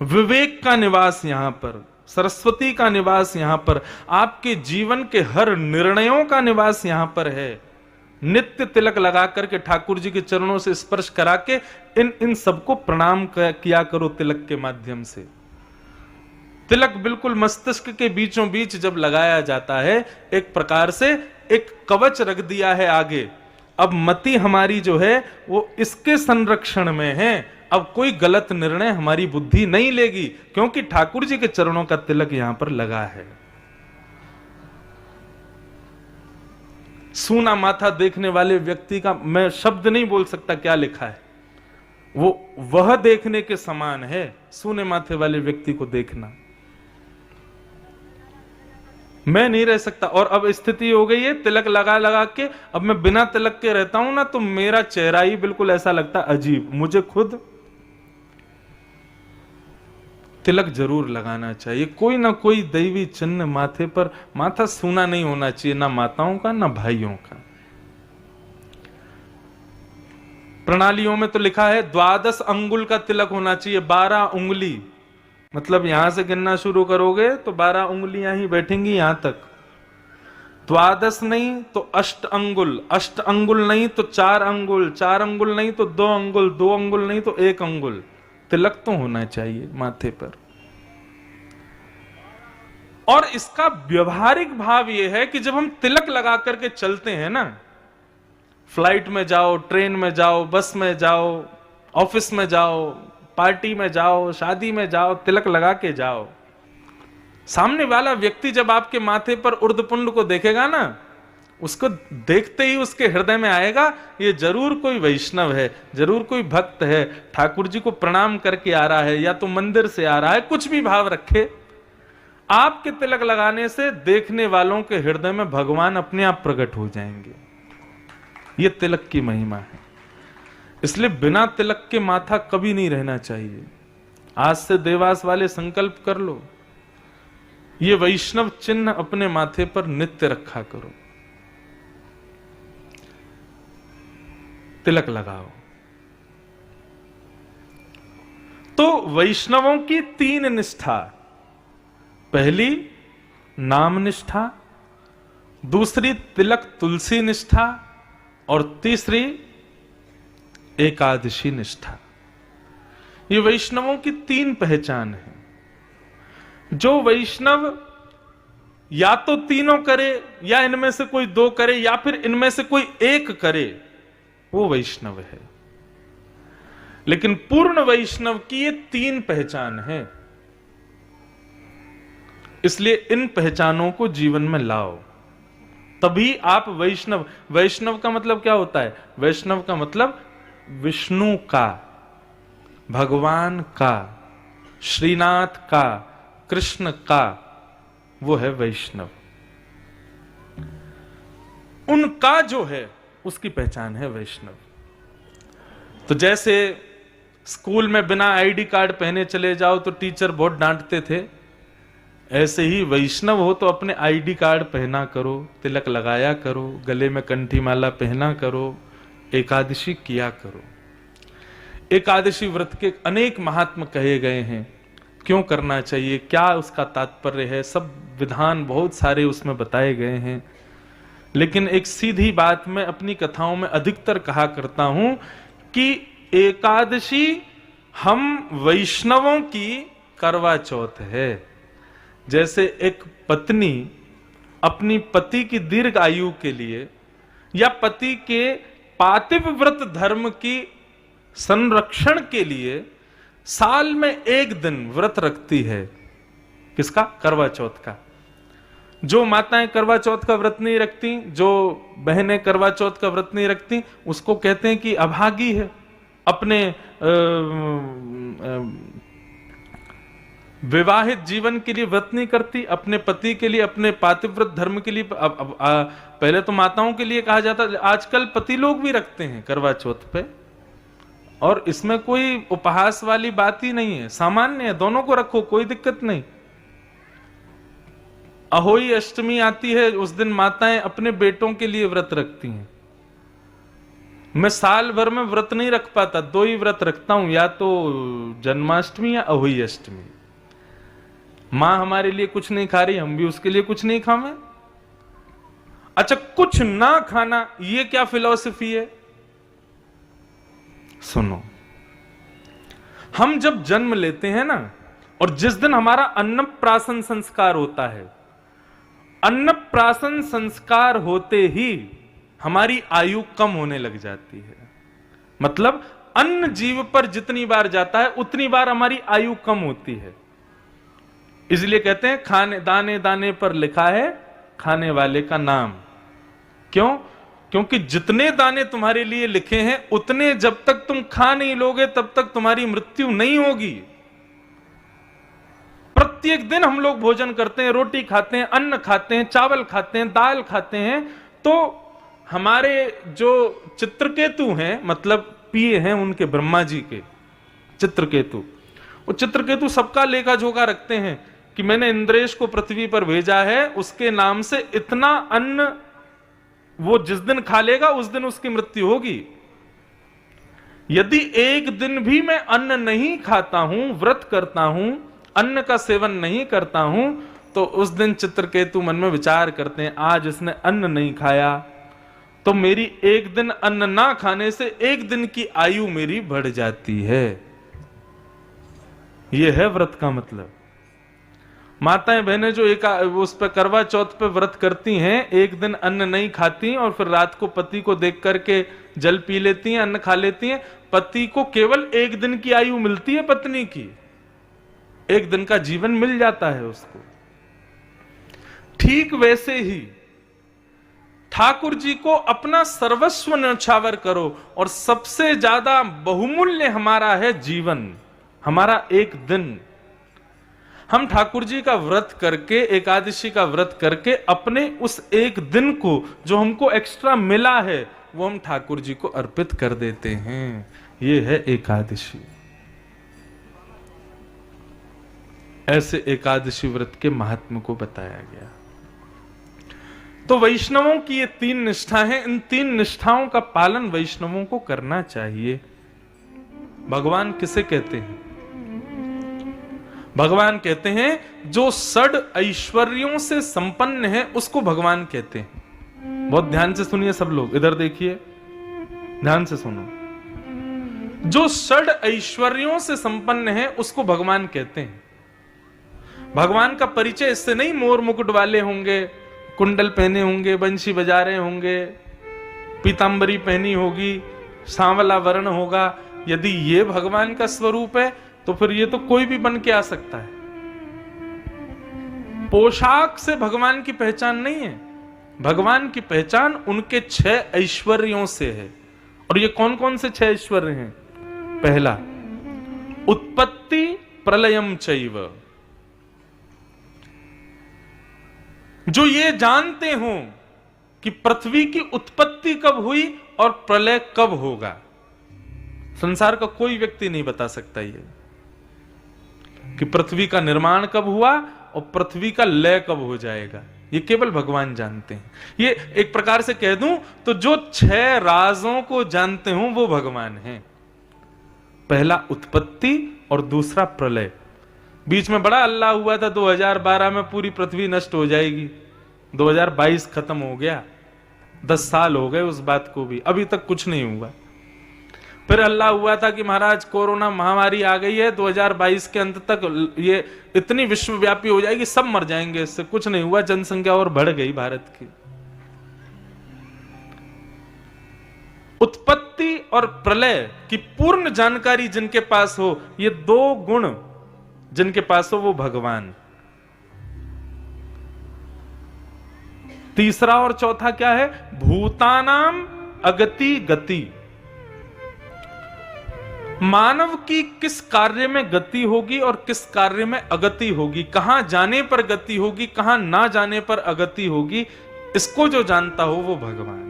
विवेक का निवास यहां पर, सरस्वती का निवास यहां पर, आपके जीवन के हर निर्णयों का निवास यहां पर है। नित्य तिलक लगा करके ठाकुर जी के चरणों से स्पर्श करा के इन सबको प्रणाम किया करो तिलक के माध्यम से। तिलक बिल्कुल मस्तिष्क के बीचों बीच जब लगाया जाता है, एक प्रकार से एक कवच रख दिया है आगे। अब मति हमारी जो है वो इसके संरक्षण में है। अब कोई गलत निर्णय हमारी बुद्धि नहीं लेगी, क्योंकि ठाकुर जी के चरणों का तिलक यहां पर लगा है। सूना माथा देखने वाले व्यक्ति का मैं शब्द नहीं बोल सकता क्या लिखा है, वह देखने के समान है सूने माथे वाले व्यक्ति को देखना। मैं नहीं रह सकता। और अब स्थिति हो गई है तिलक लगा लगा के, अब मैं बिना तिलक के रहता हूं ना, तो मेरा चेहरा ही बिल्कुल ऐसा लगता अजीब। मुझे खुद तिलक जरूर लगाना चाहिए, कोई ना कोई दैवी चिन्ह माथे पर। माथा सूना नहीं होना चाहिए, ना माताओं का ना भाइयों का। प्रणालियों में तो लिखा है 12 अंगुल का तिलक होना चाहिए, 12 उंगली। मतलब यहां से गिनना शुरू करोगे तो 12 उंगलियां ही बैठेंगी यहां तक। 12 नहीं तो 8 अंगुल, 8 अंगुल नहीं तो 4 अंगुल, 4 अंगुल नहीं तो 2 अंगुल, 2 अंगुल नहीं तो 1 अंगुल तिलक तो होना चाहिए माथे पर। और इसका व्यवहारिक भाव यह है कि जब हम तिलक लगा करके चलते हैं ना, फ्लाइट में जाओ, ट्रेन में जाओ, बस में जाओ, ऑफिस में जाओ, पार्टी में जाओ, शादी में जाओ, तिलक लगा के जाओ। सामने वाला व्यक्ति जब आपके माथे पर उर्धपुंड को देखेगा ना, उसको देखते ही उसके हृदय में आएगा ये जरूर कोई वैष्णव है, जरूर कोई भक्त है, ठाकुर जी को प्रणाम करके आ रहा है, या तो मंदिर से आ रहा है। कुछ भी भाव रखे, आपके तिलक लगाने से देखने वालों के हृदय में भगवान अपने आप प्रकट हो जाएंगे। ये तिलक की महिमा है। इसलिए बिना तिलक के माथा कभी नहीं रहना चाहिए। आज से देवास वाले संकल्प कर लो, ये वैष्णव चिन्ह अपने माथे पर नित्य रखा करो, तिलक लगाओ। तो वैष्णवों की 3 निष्ठा, पहली नाम निष्ठा, दूसरी तिलक तुलसी निष्ठा, और तीसरी एकादशी निष्ठा। ये वैष्णवों की 3 पहचान है। जो वैष्णव या तो तीनों करे, या इनमें से कोई 2 करे, या फिर इनमें से कोई 1 करे, वो वैष्णव है। लेकिन पूर्ण वैष्णव की ये 3 पहचान है। इसलिए इन पहचानों को जीवन में लाओ, तभी आप वैष्णव। वैष्णव का मतलब क्या होता है? वैष्णव का मतलब विष्णु का, भगवान का, श्रीनाथ का, कृष्ण का, वो है वैष्णव। उनका जो है उसकी पहचान है वैष्णव। तो जैसे स्कूल में बिना आईडी कार्ड पहने चले जाओ तो टीचर बहुत डांटते थे, ऐसे ही वैष्णव हो तो अपने आईडी कार्ड पहना करो, तिलक लगाया करो, गले में कंठी माला पहना करो, एकादशी किया करो। एकादशी व्रत के अनेक महात्म कहे गए हैं, क्यों करना चाहिए, क्या उसका तात्पर्य है, सब विधान बहुत सारे उसमें बताए गए हैं। लेकिन एक सीधी बात मैं अपनी कथाओं में अधिकतर कहा करता हूं कि एकादशी हम वैष्णवों की करवा चौथ है। जैसे एक पत्नी अपनी पति की दीर्घ आयु के लिए या पति के पातिव व्रत धर्म की संरक्षण के लिए साल में 1 दिन व्रत रखती है। किसका? करवा चौथ का। जो माताएं करवा चौथ का व्रत नहीं रखती, जो बहनें करवा चौथ का व्रत नहीं रखती, उसको कहते हैं कि अभागी है, अपने विवाहित जीवन के लिए व्रत नहीं करती, अपने पति के लिए, अपने पातिव्रत धर्म के लिए। पहले तो माताओं के लिए कहा जाता, आजकल पति लोग भी रखते हैं करवा चौथ पे, और इसमें कोई उपहास वाली बात ही नहीं है, सामान्य है, दोनों को रखो, कोई दिक्कत नहीं। अहोई अष्टमी आती है, उस दिन माताएं अपने बेटों के लिए व्रत रखती हैं। मैं साल भर में व्रत नहीं रख पाता, 2 ही व्रत रखता हूं, या तो जन्माष्टमी या अहोई अष्टमी। मां हमारे लिए कुछ नहीं खा रही, हम भी उसके लिए कुछ नहीं खावे। अच्छा, कुछ ना खाना, ये क्या फिलॉसफी है? सुनो, हम जब जन्म लेते हैं ना, और जिस दिन हमारा अन्नप्राशन संस्कार होता है, अन्नप्राशन संस्कार होते ही हमारी आयु कम होने लग जाती है। मतलब अन्न जीव पर जितनी बार जाता है उतनी बार हमारी आयु कम होती है। इसलिए कहते हैं खाने दाने दाने पर लिखा है खाने वाले का नाम। क्यों? क्योंकि जितने दाने तुम्हारे लिए लिखे हैं उतने जब तक तुम खा नहीं लोगे तब तक तुम्हारी मृत्यु नहीं होगी। प्रत्येक दिन हम लोग भोजन करते हैं, रोटी खाते हैं, अन्न खाते हैं, चावल खाते हैं, दाल खाते हैं, तो हमारे जो चित्रकेतु हैं, मतलब पिए हैं उनके, ब्रह्मा जी के चित्रकेतु, वो चित्रकेतु सबका लेखा जोखा रखते हैं कि मैंने इंद्रेश को पृथ्वी पर भेजा है, उसके नाम से इतना अन्न वो जिस दिन खा लेगा उस दिन उसकी मृत्यु होगी। यदि एक दिन भी मैं अन्न नहीं खाता हूं, व्रत करता हूं, अन्न का सेवन नहीं करता हूं, तो उस दिन चित्रकेतु मन में विचार करते हैं आज इसने अन्न नहीं खाया, तो मेरी एक दिन अन्न ना खाने से एक दिन की आयु मेरी बढ़ जाती है। यह है व्रत का मतलब। माताएं बहनें जो उस पर करवा चौथ पे व्रत करती हैं, एक दिन अन्न नहीं खाती और फिर रात को पति को देख करके जल पी लेती हैं, अन्न खा लेती हैं, पति को केवल एक दिन की आयु मिलती है, पत्नी की एक दिन का जीवन मिल जाता है उसको। ठीक वैसे ही ठाकुर जी को अपना सर्वस्व न्यौछावर करो, और सबसे ज्यादा बहुमूल्य हमारा है जीवन, हमारा एक दिन। हम ठाकुर जी का व्रत करके, एकादशी का व्रत करके अपने उस एक दिन को जो हमको एक्स्ट्रा मिला है वो हम ठाकुर जी को अर्पित कर देते हैं। ये है एकादशी। ऐसे एकादशी व्रत के महात्म्य को बताया गया। तो वैष्णवों की ये 3 निष्ठा है, इन 3 निष्ठाओं का पालन वैष्णवों को करना चाहिए। भगवान किसे कहते हैं? भगवान कहते हैं जो षड ऐश्वर्यों से संपन्न है उसको भगवान कहते हैं। बहुत ध्यान से सुनिए सब लोग, इधर देखिए, ध्यान से सुनो। जो षड ऐश्वर्यों से संपन्न है उसको भगवान कहते हैं। भगवान का परिचय इससे नहीं मोर मुकुट वाले होंगे, कुंडल पहने होंगे, बंशी बजा रहे होंगे, पीतांबरी पहनी होगी, सांवला वर्ण होगा। यदि ये भगवान का स्वरूप है तो फिर ये तो कोई भी बन के आ सकता है। पोशाक से भगवान की पहचान नहीं है। भगवान की पहचान उनके 6 ऐश्वर्यों से है। और ये कौन कौन से 6 ऐश्वर्य हैं? पहला, उत्पत्ति प्रलयम चैव। जो ये जानते हो कि पृथ्वी की उत्पत्ति कब हुई और प्रलय कब होगा। संसार का कोई व्यक्ति नहीं बता सकता ये कि पृथ्वी का निर्माण कब हुआ और पृथ्वी का लय कब हो जाएगा। ये केवल भगवान जानते हैं। ये एक प्रकार से कह दूं तो जो 6 राजों को जानते हो वो भगवान हैं। पहला उत्पत्ति और दूसरा प्रलय। बीच में बड़ा अल्लाह हुआ था 2012 में पूरी पृथ्वी नष्ट हो जाएगी। 2022 खत्म हो गया, 10 साल हो गए उस बात को भी, अभी तक कुछ नहीं हुआ। फिर अल्लाह हुआ था कि महाराज कोरोना महामारी आ गई है, 2022 के अंत तक ये इतनी विश्वव्यापी हो जाएगी, सब मर जाएंगे। इससे कुछ नहीं हुआ, जनसंख्या और बढ़ गई भारत की। उत्पत्ति और प्रलय की पूर्ण जानकारी जिनके पास हो, ये 2 गुण जिनके पास हो वो भगवान। तीसरा और चौथा क्या है? भूतानाम अगति गति। मानव की किस कार्य में गति होगी और किस कार्य में अगति होगी, कहां जाने पर गति होगी, कहां ना जाने पर अगति होगी, इसको जो जानता हो वो भगवान।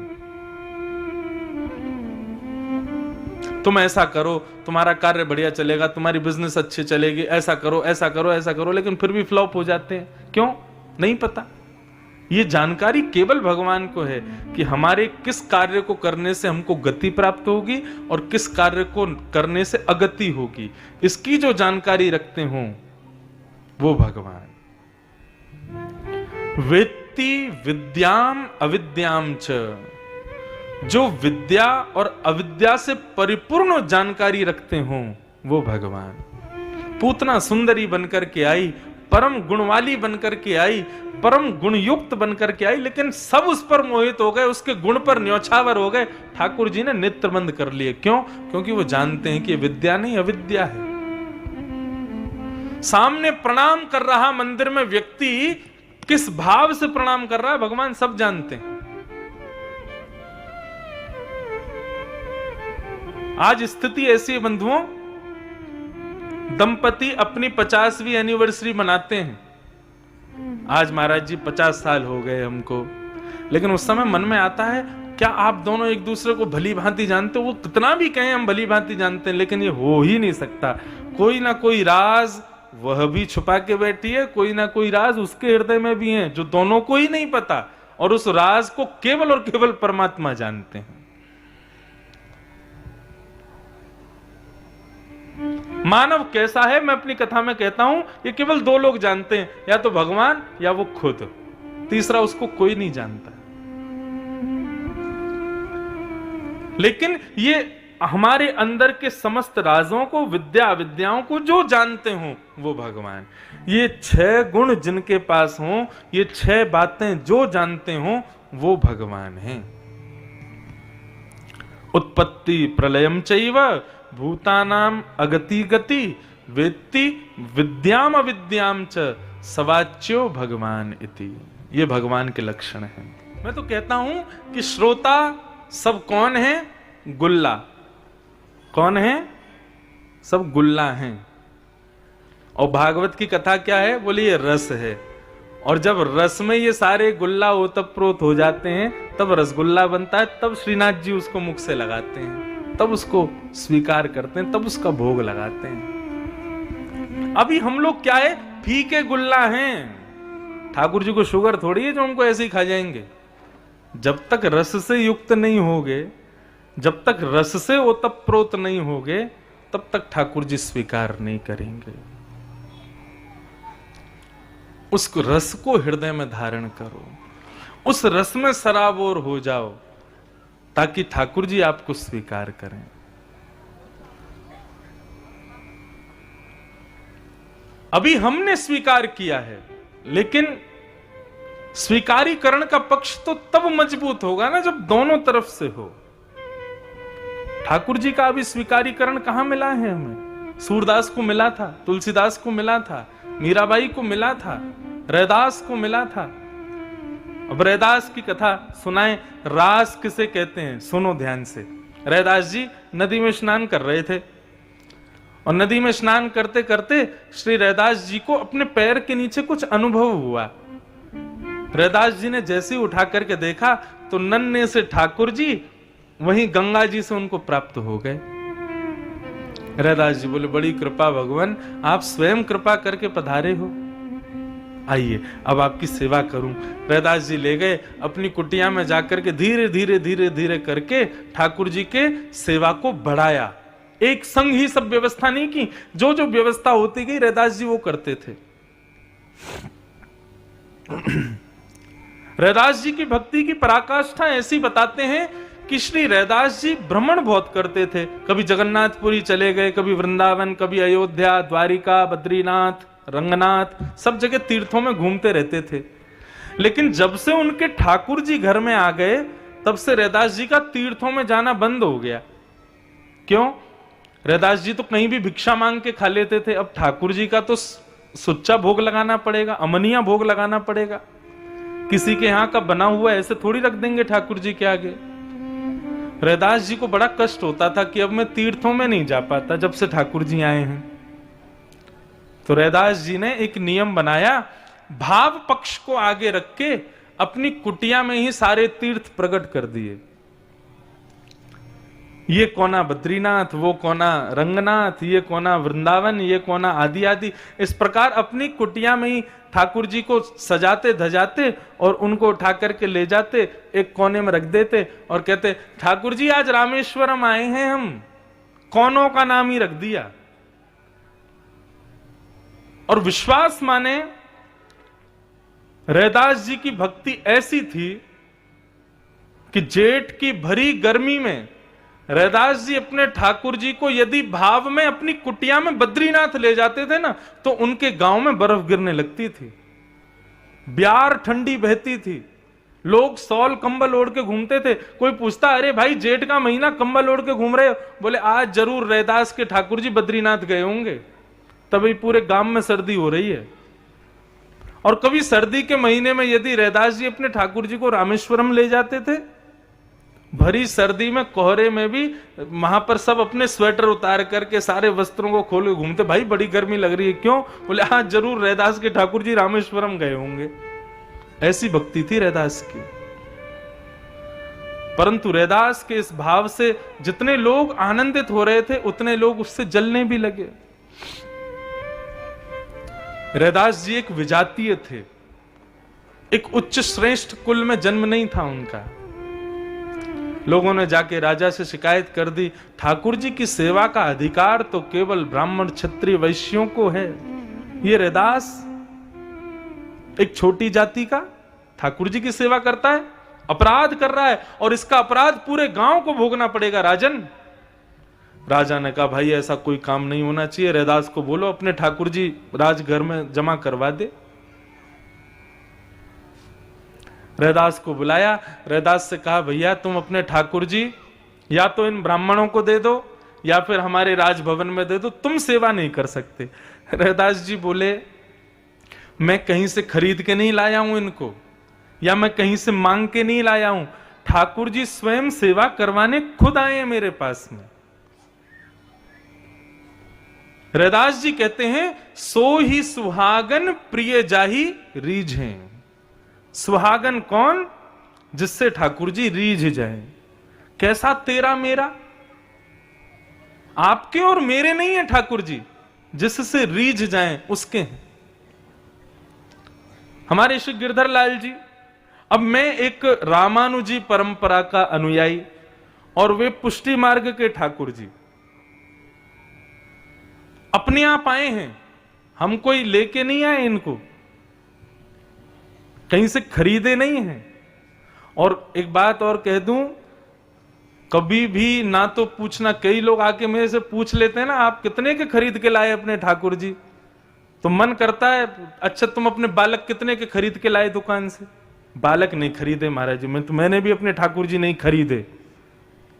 तुम ऐसा करो तुम्हारा कार्य बढ़िया चलेगा, तुम्हारी बिजनेस अच्छी चलेगी, ऐसा करो ऐसा करो ऐसा करो, लेकिन फिर भी फ्लॉप हो जाते हैं। क्यों? नहीं पता। ये जानकारी केवल भगवान को है कि हमारे किस कार्य को करने से हमको गति प्राप्त होगी और किस कार्य को करने से अगति होगी, इसकी जो जानकारी रखते हो वो भगवान। वेत्ति विद्याम अविद्याम च, जो विद्या और अविद्या से परिपूर्ण जानकारी रखते हो वो भगवान। पूतना सुंदरी बनकर के आई, परम गुणवाली बनकर के आई, परम गुणयुक्त बनकर के आई, लेकिन सब उस पर मोहित हो गए, उसके गुण पर न्यौछावर हो गए। ठाकुर जी ने नेत्र बंद कर लिए। क्यों? क्योंकि वो जानते हैं कि विद्या नहीं अविद्या है। सामने प्रणाम कर रहा मंदिर में व्यक्ति किस भाव से प्रणाम कर रहा है भगवान सब जानते हैं। आज स्थिति ऐसी है बंधुओं, दंपति अपनी 50वीं एनिवर्सरी मनाते हैं। आज महाराज जी 50 साल हो गए हमको, लेकिन उस समय मन में आता है क्या आप दोनों एक दूसरे को भली भांति जानते हो? वो कितना भी कहें हम भली भांति जानते हैं, लेकिन ये हो ही नहीं सकता। कोई ना कोई राज वह भी छुपा के बैठी है, कोई ना कोई राज उसके हृदय में भी है जो दोनों को ही नहीं पता, और उस राज को केवल और केवल परमात्मा जानते हैं। मानव कैसा है मैं अपनी कथा में कहता हूं, ये केवल दो लोग जानते हैं, या तो भगवान या वो खुद, तीसरा उसको कोई नहीं जानता। लेकिन ये हमारे अंदर के समस्त राजों को, विद्या विद्याओं को जो जानते हो वो भगवान। ये 6 गुण जिनके पास हो, ये 6 बातें जो जानते हो वो भगवान हैं। उत्पत्ति प्रलयम चैव भूतानाम अगति गति वेत्ति विद्याम अविद्याम च सवाच्यो भगवान इति। ये भगवान के लक्षण हैं। मैं तो कहता हूं कि श्रोता सब कौन है? गुल्ला। कौन है? सब गुल्ला हैं। और भागवत की कथा क्या है? बोले ये रस है। और जब रस में ये सारे गुल्ला ओतप्रोत हो जाते हैं तब रसगुल्ला बनता है, तब श्रीनाथ जी उसको मुख से लगाते हैं, तब उसको स्वीकार करते हैं, तब उसका भोग लगाते हैं। अभी हम लोग क्या है? फीके गुल्ला हैं। ठाकुर जी को शुगर थोड़ी है जो हमको ऐसे ही खा जाएंगे। जब तक रस से युक्त नहीं होगे, जब तक रस से ओतप्रोत नहीं होगे, तब तक ठाकुर जी स्वीकार नहीं करेंगे। उस रस को हृदय में धारण करो, उस रस में सराबोर हो जाओ, ताकि ठाकुर जी आपको स्वीकार करें। अभी हमने स्वीकार किया है, लेकिन स्वीकारीकरण का पक्ष तो तब मजबूत होगा ना जब दोनों तरफ से हो। ठाकुर जी का अभी स्वीकारीकरण कहां मिला है हमें? सूरदास को मिला था, तुलसीदास को मिला था, मीराबाई को मिला था, रैदास को मिला था। अब रैदास की कथा सुनाएं। रास किसे कहते हैं? सुनो ध्यान से। रैदास जी नदी में स्नान कर रहे थे, और नदी में स्नान करते करते श्री रैदास जी को अपने पैर के नीचे कुछ अनुभव हुआ। रैदास जी ने जैसे ही उठा करके देखा तो नन्हे से ठाकुर जी वहीं गंगा जी से उनको प्राप्त हो गए। रैदास जी बोले बड़ी कृपा भगवान, आप स्वयं कृपा करके पधारे हो, आइए अब आपकी सेवा करूं। रैदास जी ले गए अपनी कुटिया में जाकर के धीरे धीरे धीरे धीरे करके ठाकुर जी के सेवा को बढ़ाया। एक संग ही सब व्यवस्था नहीं की, जो जो व्यवस्था होती गई रैदास जी वो करते थे। रैदास जी की भक्ति की पराकाष्ठा ऐसी बताते हैं कि श्री रैदास जी भ्रमण बहुत करते थे। कभी जगन्नाथपुरी चले गए, कभी वृंदावन, कभी अयोध्या, द्वारिका, बद्रीनाथ, रंगनाथ, सब जगह तीर्थों में घूमते रहते थे। लेकिन जब से उनके ठाकुर जी घर में आ गए, तब से रैदास जी का तीर्थों में जाना बंद हो गया। क्यों? रैदास जी तो कहीं भी भिक्षा मांग के खा लेते थे, अब ठाकुर जी का तो सुच्चा भोग लगाना पड़ेगा, अमनिया भोग लगाना पड़ेगा। किसी के यहां का बना हुआ ऐसे थोड़ी रख देंगे ठाकुर जी के आगे। रैदास जी को बड़ा कष्ट होता था कि अब मैं तीर्थों में नहीं जा पाता जब से ठाकुर जी आए हैं। तो रैदास जी ने एक नियम बनाया, भाव पक्ष को आगे रख के अपनी कुटिया में ही सारे तीर्थ प्रकट कर दिए। ये कोना बद्रीनाथ, वो कोना रंगनाथ, ये कोना वृंदावन, ये कोना आदि आदि। इस प्रकार अपनी कुटिया में ही ठाकुर जी को सजाते धजाते और उनको उठा करके ले जाते, एक कोने में रख देते और कहते ठाकुर जी आज रामेश्वरम आए हैं हम। कौनों का नाम ही रख दिया। और विश्वास माने रैदास जी की भक्ति ऐसी थी कि जेठ की भरी गर्मी में रैदास जी अपने ठाकुर जी को यदि भाव में अपनी कुटिया में बद्रीनाथ ले जाते थे ना, तो उनके गांव में बर्फ गिरने लगती थी, ब्यार ठंडी बहती थी, लोग सॉल कंबल ओढ़ के घूमते थे। कोई पूछता अरे भाई जेठ का महीना कंबल ओढ़ के घूम रहे हो? बोले आज जरूर रैदास के ठाकुर जी बद्रीनाथ गए होंगे, तभी पूरे गांव में सर्दी हो रही है। और कभी सर्दी के महीने में यदि रैदास जी अपने ठाकुर जी को रामेश्वरम ले जाते थे, भरी सर्दी में कोहरे में भी वहां पर सब अपने स्वेटर उतार करके सारे वस्त्रों को खोले घूमते, भाई बड़ी गर्मी लग रही है, क्यों? बोले हाँ जरूर रैदास के ठाकुर जी रामेश्वरम गए होंगे। ऐसी भक्ति थी रैदास की। परंतु रैदास के इस भाव से जितने लोग आनंदित हो रहे थे, उतने लोग उससे जलने भी लगे। रैदास जी एक विजातीय थे, एक उच्च श्रेष्ठ कुल में जन्म नहीं था उनका। लोगों ने जाके राजा से शिकायत कर दी, ठाकुर जी की सेवा का अधिकार तो केवल ब्राह्मण क्षत्रिय वैश्यों को है। ये रैदास एक छोटी जाति का ठाकुर जी की सेवा करता है, अपराध कर रहा है, और इसका अपराध पूरे गांव को भोगना पड़ेगा राजन। राजा ने कहा भाई ऐसा कोई काम नहीं होना चाहिए, रैदास को बोलो अपने ठाकुर जी राजघर में जमा करवा दे। रैदास को बुलाया, रैदास से कहा भैया तुम अपने ठाकुर जी या तो इन ब्राह्मणों को दे दो या फिर हमारे राजभवन में दे दो, तुम सेवा नहीं कर सकते। रैदास जी बोले मैं कहीं से खरीद के नहीं लाया हूं इनको, या मैं कहीं से मांग के नहीं लाया हूं, ठाकुर जी स्वयं सेवा करवाने खुद आए हैं मेरे पास में। रैदास जी कहते हैं सो ही सुहागन प्रिय जाही रीझ हैं। सुहागन कौन? जिससे ठाकुर जी रीझ जाए। कैसा तेरा मेरा? आपके और मेरे नहीं है ठाकुर जी, जिससे रीझ जाए उसके हैं। हमारे श्री गिरधर लाल जी, अब मैं एक रामानुजी परंपरा का अनुयायी और वे पुष्टि मार्ग के ठाकुर जी अपने आप आए हैं, हम कोई लेके नहीं आए इनको, कहीं से खरीदे नहीं हैं। और एक बात और कह दूं, कभी भी ना तो पूछना, कई लोग आके मेरे से पूछ लेते हैं ना आप कितने के खरीद के लाए अपने ठाकुर जी, तो मन करता है अच्छा तुम अपने बालक कितने के खरीद के लाए दुकान से? बालक नहीं खरीदे महाराज जी, मैंने भी अपने ठाकुर जी नहीं खरीदे।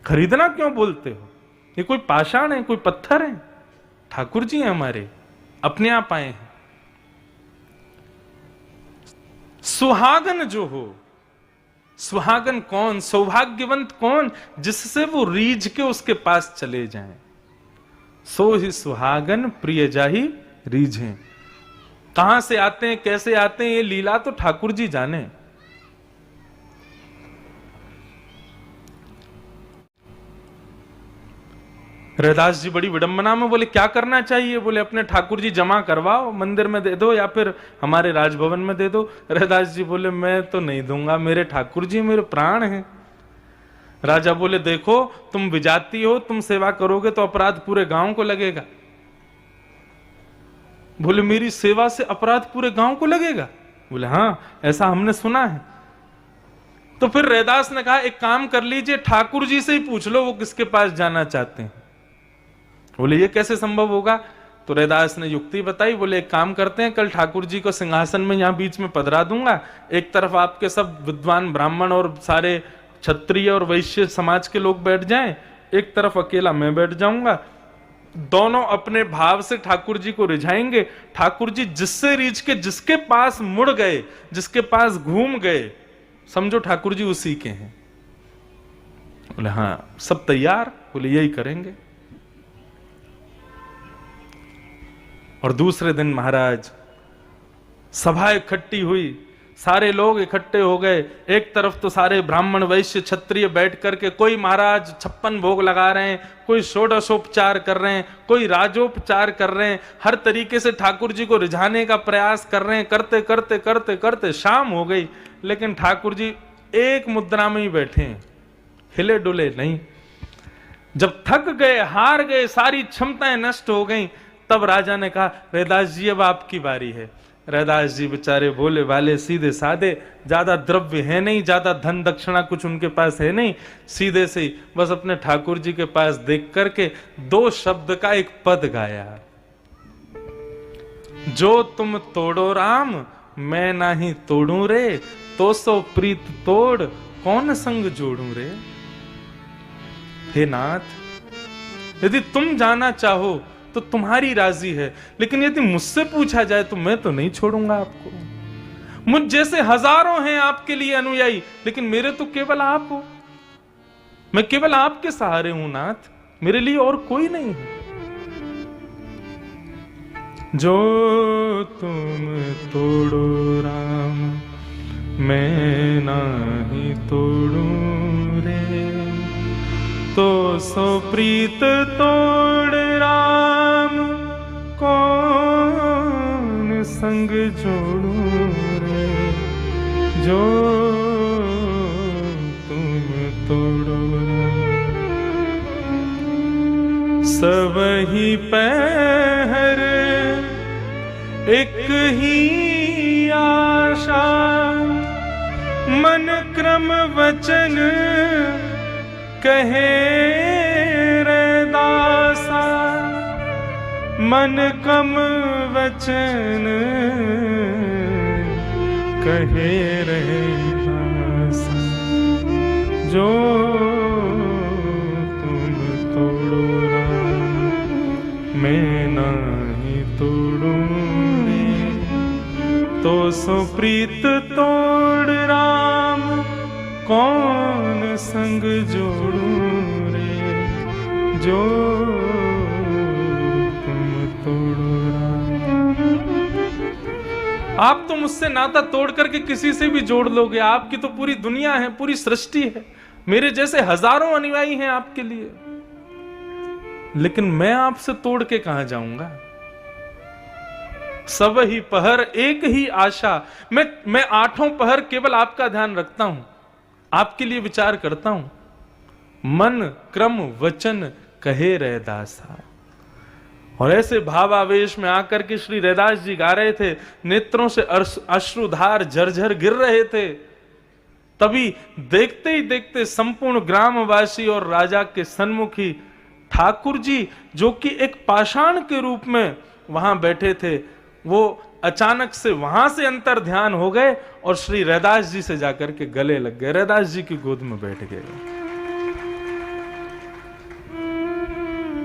खरीदना क्यों बोलते हो? ये कोई पाषाण है, कोई पत्थर है? ठाकुर जी हैं हमारे, अपने आप आए हैं। सुहागन जो हो, सुहागन कौन? सौभाग्यवंत कौन? जिससे वो रीझ के उसके पास चले जाएं। सो ही सुहागन प्रिय जाही रीझें। कहां से आते हैं, कैसे आते हैं, ये लीला तो ठाकुर जी जाने। रैदास जी बड़ी विडंबना में बोले क्या करना चाहिए? बोले अपने ठाकुर जी जमा करवाओ, मंदिर में दे दो या फिर हमारे राजभवन में दे दो। रैदास जी बोले मैं तो नहीं दूंगा, मेरे ठाकुर जी मेरे प्राण हैं। राजा बोले देखो तुम विजाती हो, तुम सेवा करोगे तो अपराध पूरे गांव को लगेगा। बोले मेरी सेवा से अपराध पूरे गांव को लगेगा? बोले हाँ ऐसा हमने सुना है। तो फिर रैदास ने कहा एक काम कर लीजिए, ठाकुर जी से ही पूछ लो वो किसके पास जाना चाहते हैं। बोले ये कैसे संभव होगा? तो रैदास ने युक्ति बताई। बोले एक काम करते हैं, कल ठाकुर जी को सिंहासन में यहां बीच में पधरा दूंगा, एक तरफ आपके सब विद्वान ब्राह्मण और सारे क्षत्रिय और वैश्य समाज के लोग बैठ जाएं, एक तरफ अकेला मैं बैठ जाऊंगा, दोनों अपने भाव से ठाकुर जी को रिझाएंगे। ठाकुर जी जिससे रीझ के जिसके पास मुड़ गए, जिसके पास घूम गए, समझो ठाकुर जी उसी के हैं। बोले हाँ सब तैयार? बोले यही करेंगे। और दूसरे दिन महाराज सभा इकट्ठी हुई, सारे लोग इकट्ठे हो गए। एक तरफ तो सारे ब्राह्मण वैश्य क्षत्रिय बैठ करके, कोई महाराज 56 भोग लगा रहे हैं, कोई षोडशोपचार कर रहे हैं, कोई राजोपचार कर रहे हैं, हर तरीके से ठाकुर जी को रिझाने का प्रयास कर रहे हैं। करते करते करते करते शाम हो गई, लेकिन ठाकुर जी एक मुद्रा में ही बैठे हैं, हिले डुले नहीं। जब थक गए, हार गए, सारी क्षमताएं नष्ट हो गई, तब राजा ने कहा, रैदास जी अब आपकी बारी है। रैदास जी बेचारे भोले भाले सीधे साधे, ज्यादा द्रव्य है नहीं, ज्यादा धन दक्षिणा कुछ उनके पास है नहीं, सीधे से ही बस अपने ठाकुर जी के पास देख करके 2 शब्द का एक पद गाया। जो तुम तोड़ो राम, मैं नाही तोड़ू रे, तो सो प्रीत तोड़, कौन संग जोड़ू रे। हे नाथ, यदि तुम जाना चाहो तो तुम्हारी राजी है, लेकिन यदि मुझसे पूछा जाए तो मैं तो नहीं छोड़ूंगा आपको। मुझ जैसे हजारों हैं आपके लिए अनुयायी, लेकिन मेरे तो केवल आप हो। मैं केवल आपके सहारे हूं नाथ, मेरे लिए और कोई नहीं है। जो तुम तोड़ो राम, मैं नाही तोड़ू रे, तो सो प्रीत तोड़ राम, कौन संग जोड़ू रे। जो तुम तोड़ो सबही पहर, एक ही आशा, मन क्रम वचन कहे रैदासा, मन कम वचन कहे रैदासा। जो तुम तोड़ो राम, मैं नाही तोड़ू रे, तो सो प्रीत तोड़ राम, कौन संग जोड़ू रे। जो तुम तोड़ो राम। आप तो मुझसे नाता तोड़ करके किसी से भी जोड़ लोगे, आपकी तो पूरी दुनिया है, पूरी सृष्टि है, मेरे जैसे हजारों अनुयायी हैं आपके लिए, लेकिन मैं आपसे तोड़ के कहां जाऊंगा। सब ही पहर एक ही आशा, मैं 8 पहर केवल आपका ध्यान रखता हूं, आपके लिए विचार करता हूं। मन क्रम वचन कहे रैदासा। और ऐसे भाव आवेश में आकर के श्री रैदास जी गा रहे थे, नेत्रों से अश्रुधार झरझर गिर रहे थे। तभी देखते ही देखते संपूर्ण ग्रामवासी और राजा के सन्मुख ही ठाकुर जी, जो कि एक पाषाण के रूप में वहां बैठे थे, वो अचानक से वहां से अंतर ध्यान हो गए और श्री रैदास जी से जाकर के गले लग गए, रैदास जी की गोद में बैठ गए।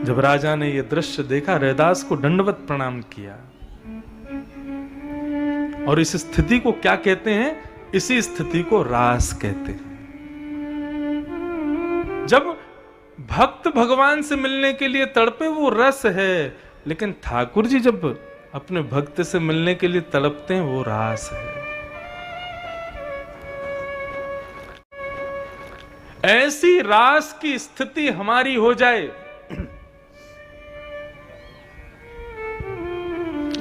जब राजा ने यह दृश्य देखा, रैदास को दंडवत प्रणाम किया। और इस स्थिति को क्या कहते हैं? इसी स्थिति को रास कहते हैं। जब भक्त भगवान से मिलने के लिए तड़पे, वो रस है, लेकिन ठाकुर जी जब अपने भक्त से मिलने के लिए तड़पते हैं, वो रास है। ऐसी रास की स्थिति हमारी हो जाए,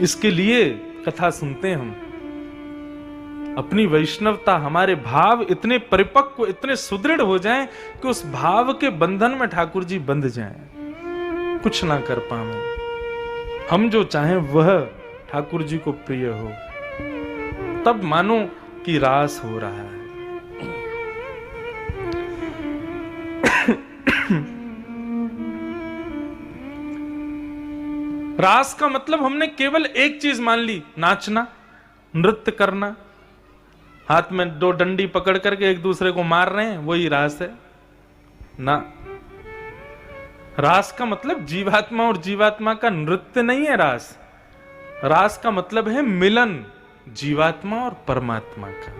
इसके लिए कथा सुनते हैं हम। अपनी वैष्णवता, हमारे भाव इतने परिपक्व, इतने सुदृढ़ हो जाएं कि उस भाव के बंधन में ठाकुर जी बंध जाएं, कुछ ना कर पाए। हम जो चाहें वह ठाकुर जी को प्रिय हो, तब मानो कि रास हो रहा है। रास का मतलब हमने केवल एक चीज मान ली, नाचना, नृत्य करना, हाथ में 2 डंडी पकड़ करके एक दूसरे को मार रहे हैं, वही रास है ना। रास का मतलब जीवात्मा और जीवात्मा का नृत्य नहीं है। रास, रास का मतलब है मिलन जीवात्मा और परमात्मा का।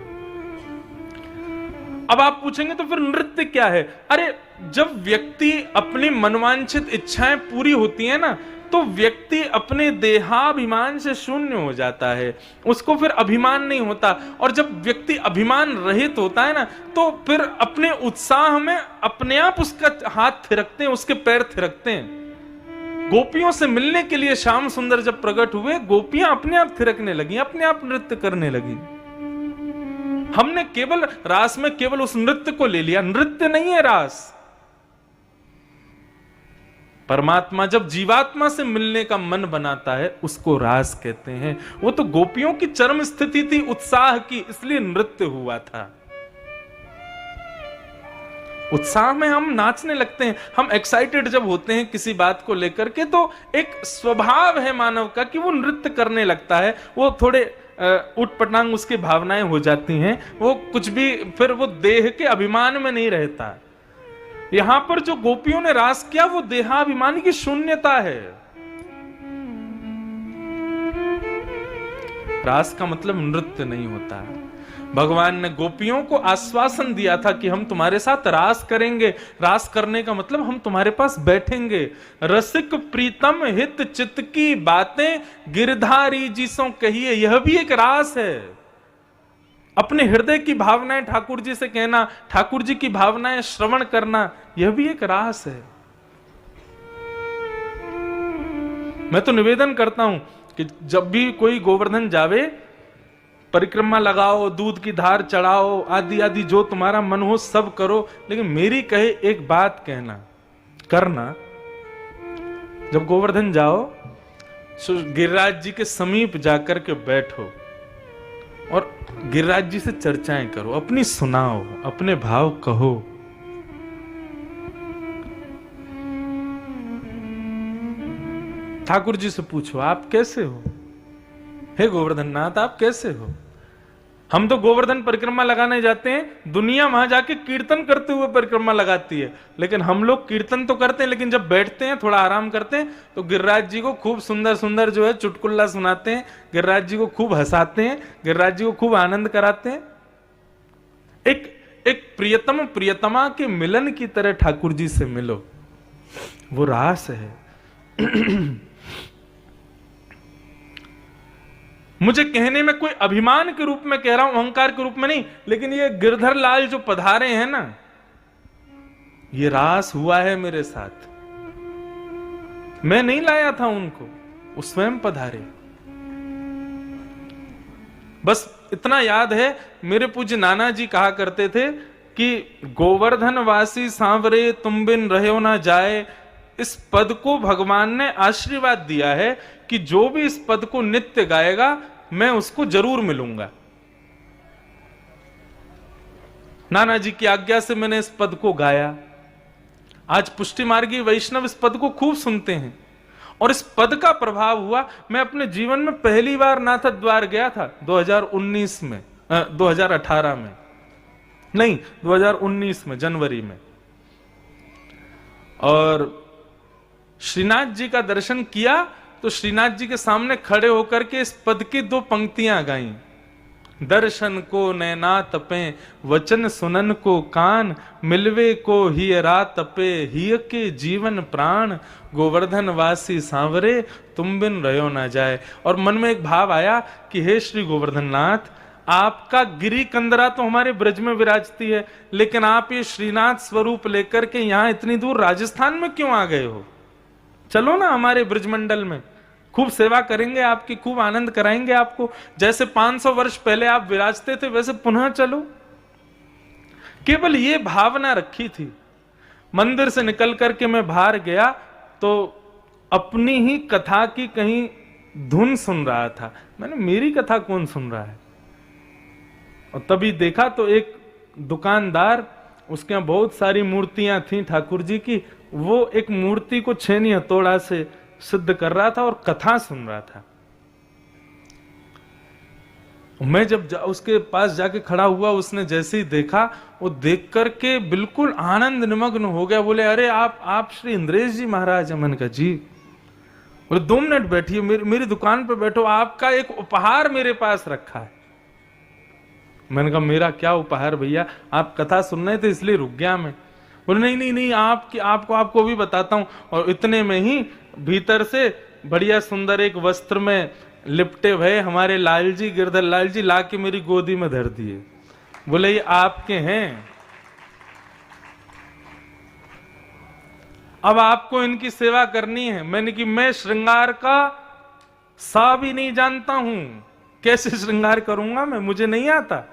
अब आप पूछेंगे तो फिर नृत्य क्या है? अरे, जब व्यक्ति अपनी मनवांछित इच्छाएं पूरी होती है ना, तो तो व्यक्ति अपने देहाभिमान से शून्य हो जाता है, उसको फिर अभिमान नहीं होता। और जब व्यक्ति अभिमान रहित होता है ना, तो फिर अपने उत्साह में अपने आप उसका हाथ थिरकते हैं, उसके पैर थिरकते हैं। गोपियों से मिलने के लिए श्याम सुंदर जब प्रकट हुए, गोपियां अपने आप थिरकने लगी, अपने आप नृत्य करने लगी। हमने केवल रास में केवल उस नृत्य को ले लिया, नृत्य नहीं है रास। परमात्मा जब जीवात्मा से मिलने का मन बनाता है, उसको रास कहते हैं। वो तो गोपियों की चरम स्थिति थी उत्साह की, इसलिए नृत्य हुआ था। उत्साह में हम नाचने लगते हैं, हम एक्साइटेड जब होते हैं किसी बात को लेकर के, तो एक स्वभाव है मानव का कि वो नृत्य करने लगता है। वो थोड़े उटपटांग उसकी भावनाएं हो जाती हैं, वो कुछ भी फिर वो देह के अभिमान में नहीं रहता। यहां पर जो गोपियों ने रास किया वो देहाभिमान की शून्यता है। रास का मतलब नृत्य नहीं होता है। भगवान ने गोपियों को आश्वासन दिया था कि हम तुम्हारे साथ रास करेंगे। रास करने का मतलब हम तुम्हारे पास बैठेंगे। रसिक प्रीतम हित चित्त की बातें गिरधारी जी सो कहिए, यह भी एक रास है। अपने हृदय की भावनाएं ठाकुर जी से कहना, ठाकुर जी की भावनाएं श्रवण करना, यह भी एक रास है। मैं तो निवेदन करता हूं कि जब भी कोई गोवर्धन जावे, परिक्रमा लगाओ, दूध की धार चढ़ाओ, आदि आदि जो तुम्हारा मन हो सब करो, लेकिन मेरी कहे एक बात कहना करना, जब गोवर्धन जाओ गिरिराज जी के समीप जाकर के बैठो और गिरिराज जी से चर्चाएं करो, अपनी सुनाओ, अपने भाव कहो। ठाकुर जी से पूछो आप कैसे हो, हे गोवर्धन नाथ आप कैसे हो। हम तो गोवर्धन परिक्रमा लगाने जाते हैं, दुनिया वहां जाके कीर्तन करते हुए परिक्रमा लगाती है, लेकिन हम लोग कीर्तन तो करते हैं, लेकिन जब बैठते हैं थोड़ा आराम करते हैं तो गिरिराज जी को खूब सुंदर सुंदर जो है चुटकुल्ला सुनाते हैं, गिरिराज जी को खूब हंसाते हैं, गिरिराज जी को खूब आनंद कराते हैं। एक प्रियतम प्रियतमा के मिलन की तरह ठाकुर जी से मिलो, वो रास है। मुझे कहने में कोई अभिमान के रूप में कह रहा हूं, अहंकार के रूप में नहीं, लेकिन ये गिरधर लाल जो पधारे हैं ना, ये रास हुआ है मेरे साथ। मैं नहीं लाया था उनको, वो स्वयं पधारे। बस इतना याद है, मेरे पूज्य नाना जी कहा करते थे कि गोवर्धन वासी सांवरे तुम बिन रहो ना जाए। इस पद को भगवान ने आशीर्वाद दिया है कि जो भी इस पद को नित्य गाएगा मैं उसको जरूर मिलूंगा। नाना जी की आज्ञा से मैंने इस पद को गाया। आज पुष्टि मार्गी वैष्णव इस पद को खूब सुनते हैं और इस पद का प्रभाव हुआ। मैं अपने जीवन में पहली बार नाथ द्वार गया था 2019 में, 2018 में नहीं 2019 में जनवरी में, और श्रीनाथ जी का दर्शन किया तो श्रीनाथ जी के सामने खड़े होकर के इस पद की 2 पंक्तियां गाई। दर्शन को नैना तपे वचन सुनन को कान, मिलवे को हियरा तपे हिय के जीवन प्राण, गोवर्धन वासी सांवरे तुम बिन रहो ना जाए। और मन में एक भाव आया कि हे श्री गोवर्धन नाथ, आपका गिरी कंदरा तो हमारे ब्रज में विराजती है, लेकिन आप ये श्रीनाथ स्वरूप लेकर के यहां इतनी दूर राजस्थान में क्यों आ गए हो? चलो ना हमारे ब्रजमंडल में, खूब सेवा करेंगे आपकी, खूब आनंद कराएंगे आपको। जैसे 500 वर्ष पहले आप विराजते थे वैसे पुनः चलो। केवल ये भावना रखी थी। मंदिर से निकल करके मैं बाहर गया तो अपनी ही कथा की कहीं धुन सुन रहा था। मैंने मेरी कथा कौन सुन रहा है? और तभी देखा तो एक दुकानदार, उसके यहाँ बहुत सारी मूर्तियां थी ठाकुर जी की, वो एक मूर्ति को छेनी हथौड़ा से सिद्ध कर रहा था और कथा सुन रहा था। मैं जब उसके पास जाके खड़ा हुआ, उसने जैसे ही देखा, वो देख करके बिल्कुल आनंद निमग्न हो गया। बोले अरे आप श्री इंद्रेश जी महाराज? मैंने कहा जी। बोले 2 मिनट बैठिए, मेरी दुकान पे बैठो, आपका एक उपहार मेरे पास रखा है। मैंने कहा मेरा क्या उपहार भैया? आप कथा सुन रहे थे इसलिए रुक गया मैं। बोले नहीं आपको भी बताता हूं। और इतने में ही भीतर से बढ़िया सुंदर एक वस्त्र में लिपटे भये हमारे लाल जी, गिरधर लाल जी, ला के मेरी गोदी में धर दिए। बोले ये आपके हैं, अब आपको इनकी सेवा करनी है। मैंने कि मैं श्रृंगार का सा भी नहीं जानता हूं, कैसे श्रृंगार करूंगा मैं, मुझे नहीं आता।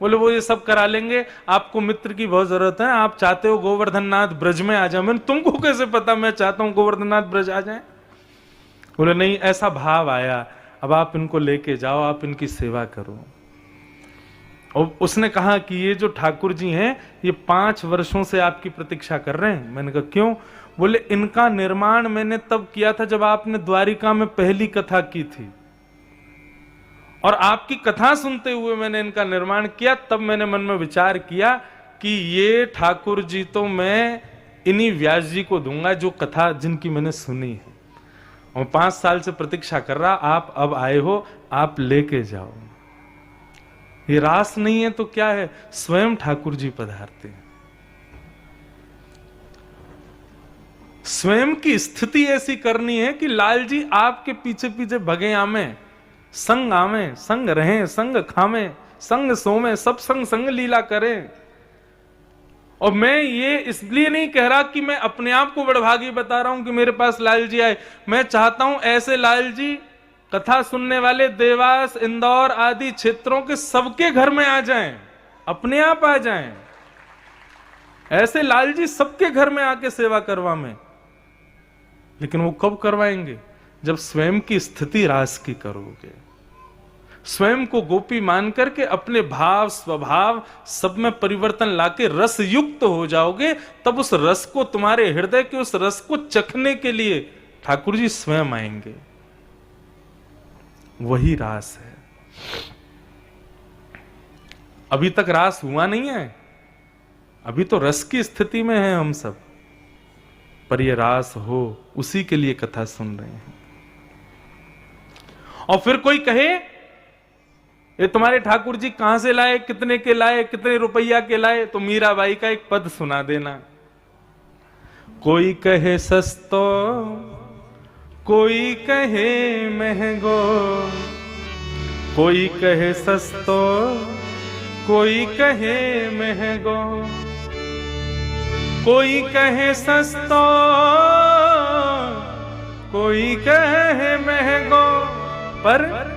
बोले वो ये सब करा लेंगे, आपको मित्र की बहुत जरूरत है, आप चाहते हो गोवर्धननाथ ब्रज में आ जाए। मैंने तुमको कैसे पता मैं चाहता हूं गोवर्धननाथ ब्रज आ जाए? बोले नहीं, ऐसा भाव आया, अब आप इनको लेके जाओ, आप इनकी सेवा करो। और उसने कहा कि ये जो ठाकुर जी हैं ये 5 वर्षों से आपकी प्रतीक्षा कर रहे हैं। मैंने कहा क्यों? बोले इनका निर्माण मैंने तब किया था जब आपने द्वारिका में पहली कथा की थी, और आपकी कथा सुनते हुए मैंने इनका निर्माण किया। तब मैंने मन में विचार किया कि ये ठाकुर जी तो मैं इन्हीं व्यास जी को दूंगा जो कथा जिनकी मैंने सुनी है, और 5 साल से प्रतीक्षा कर रहा, आप अब आए हो, आप लेके जाओ। ये रास नहीं है तो क्या है, स्वयं ठाकुर जी पधारते हैं। स्वयं की स्थिति ऐसी करनी है कि लाल जी आपके पीछे पीछे भगे आमे, संग आवे, संग रहें, संग खावे, संग सोवे, सब संग संग लीला करें। और मैं ये इसलिए नहीं कह रहा कि मैं अपने आप को बड़भागी बता रहा हूं कि मेरे पास लाल जी आए। मैं चाहता हूं ऐसे लाल जी कथा सुनने वाले देवास, इंदौर आदि क्षेत्रों के सबके घर में आ जाएं, अपने आप आ जाएं। ऐसे लाल जी सबके घर में आके सेवा करवा में। लेकिन वो कब करवाएंगे? जब स्वयं की स्थिति रास की करोगे, स्वयं को गोपी मान करके अपने भाव स्वभाव सब में परिवर्तन लाके रस युक्त हो जाओगे, तब उस रस को, तुम्हारे हृदय के उस रस को चखने के लिए ठाकुर जी स्वयं आएंगे। वही रास है। अभी तक रास हुआ नहीं है, अभी तो रस की स्थिति में है हम सब, पर ये रास हो उसी के लिए कथा सुन रहे हैं। और फिर कोई कहे ये तुम्हारे ठाकुर जी कहां से लाए, कितने के लाए, कितने रुपया के लाए, तो मीराबाई का एक पद सुना देना। कोई कहे सस्तो, कोई कहे महंगो, कोई कहे सस्तो, कोई कहे महंगो, कोई कहे सस्तो, कोई कहे महंगो, पर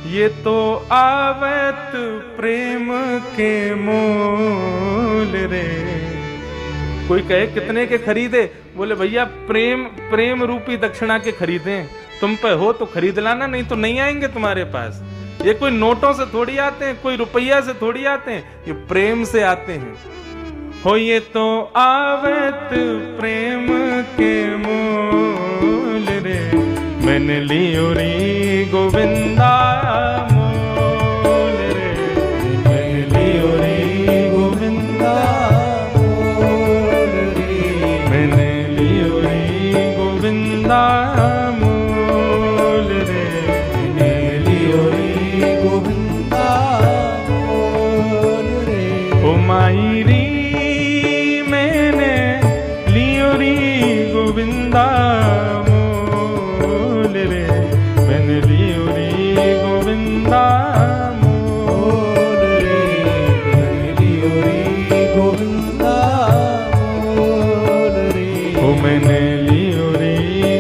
ये तो आवत प्रेम के मोल रे। कोई कहे कितने के खरीदे? बोले भैया प्रेम रूपी दक्षिणा के खरीदे, तुम पे हो तो खरीद लाना, नहीं तो नहीं आएंगे तुम्हारे पास। ये कोई नोटों से थोड़ी आते हैं, कोई रुपया से थोड़ी आते हैं, ये प्रेम से आते हैं। हो ये तो आवत प्रेम के मोल रे, मैंने लियो रे गोविंदा मोल रे, मैंने लियो रे गोविंदा मोल रे, मैंने लियो रे गोविंदा मोल रे, मैंने लियो रे गोविंदा मोल रे। ओ माई री मैंने लियो रे गोविंदा मोल रे, मैंने लियो रे गोविंदा मोल रे, मैंने लियो रे गोविंदा मोल रे, ओ मैंने लियो रे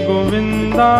गोविंदा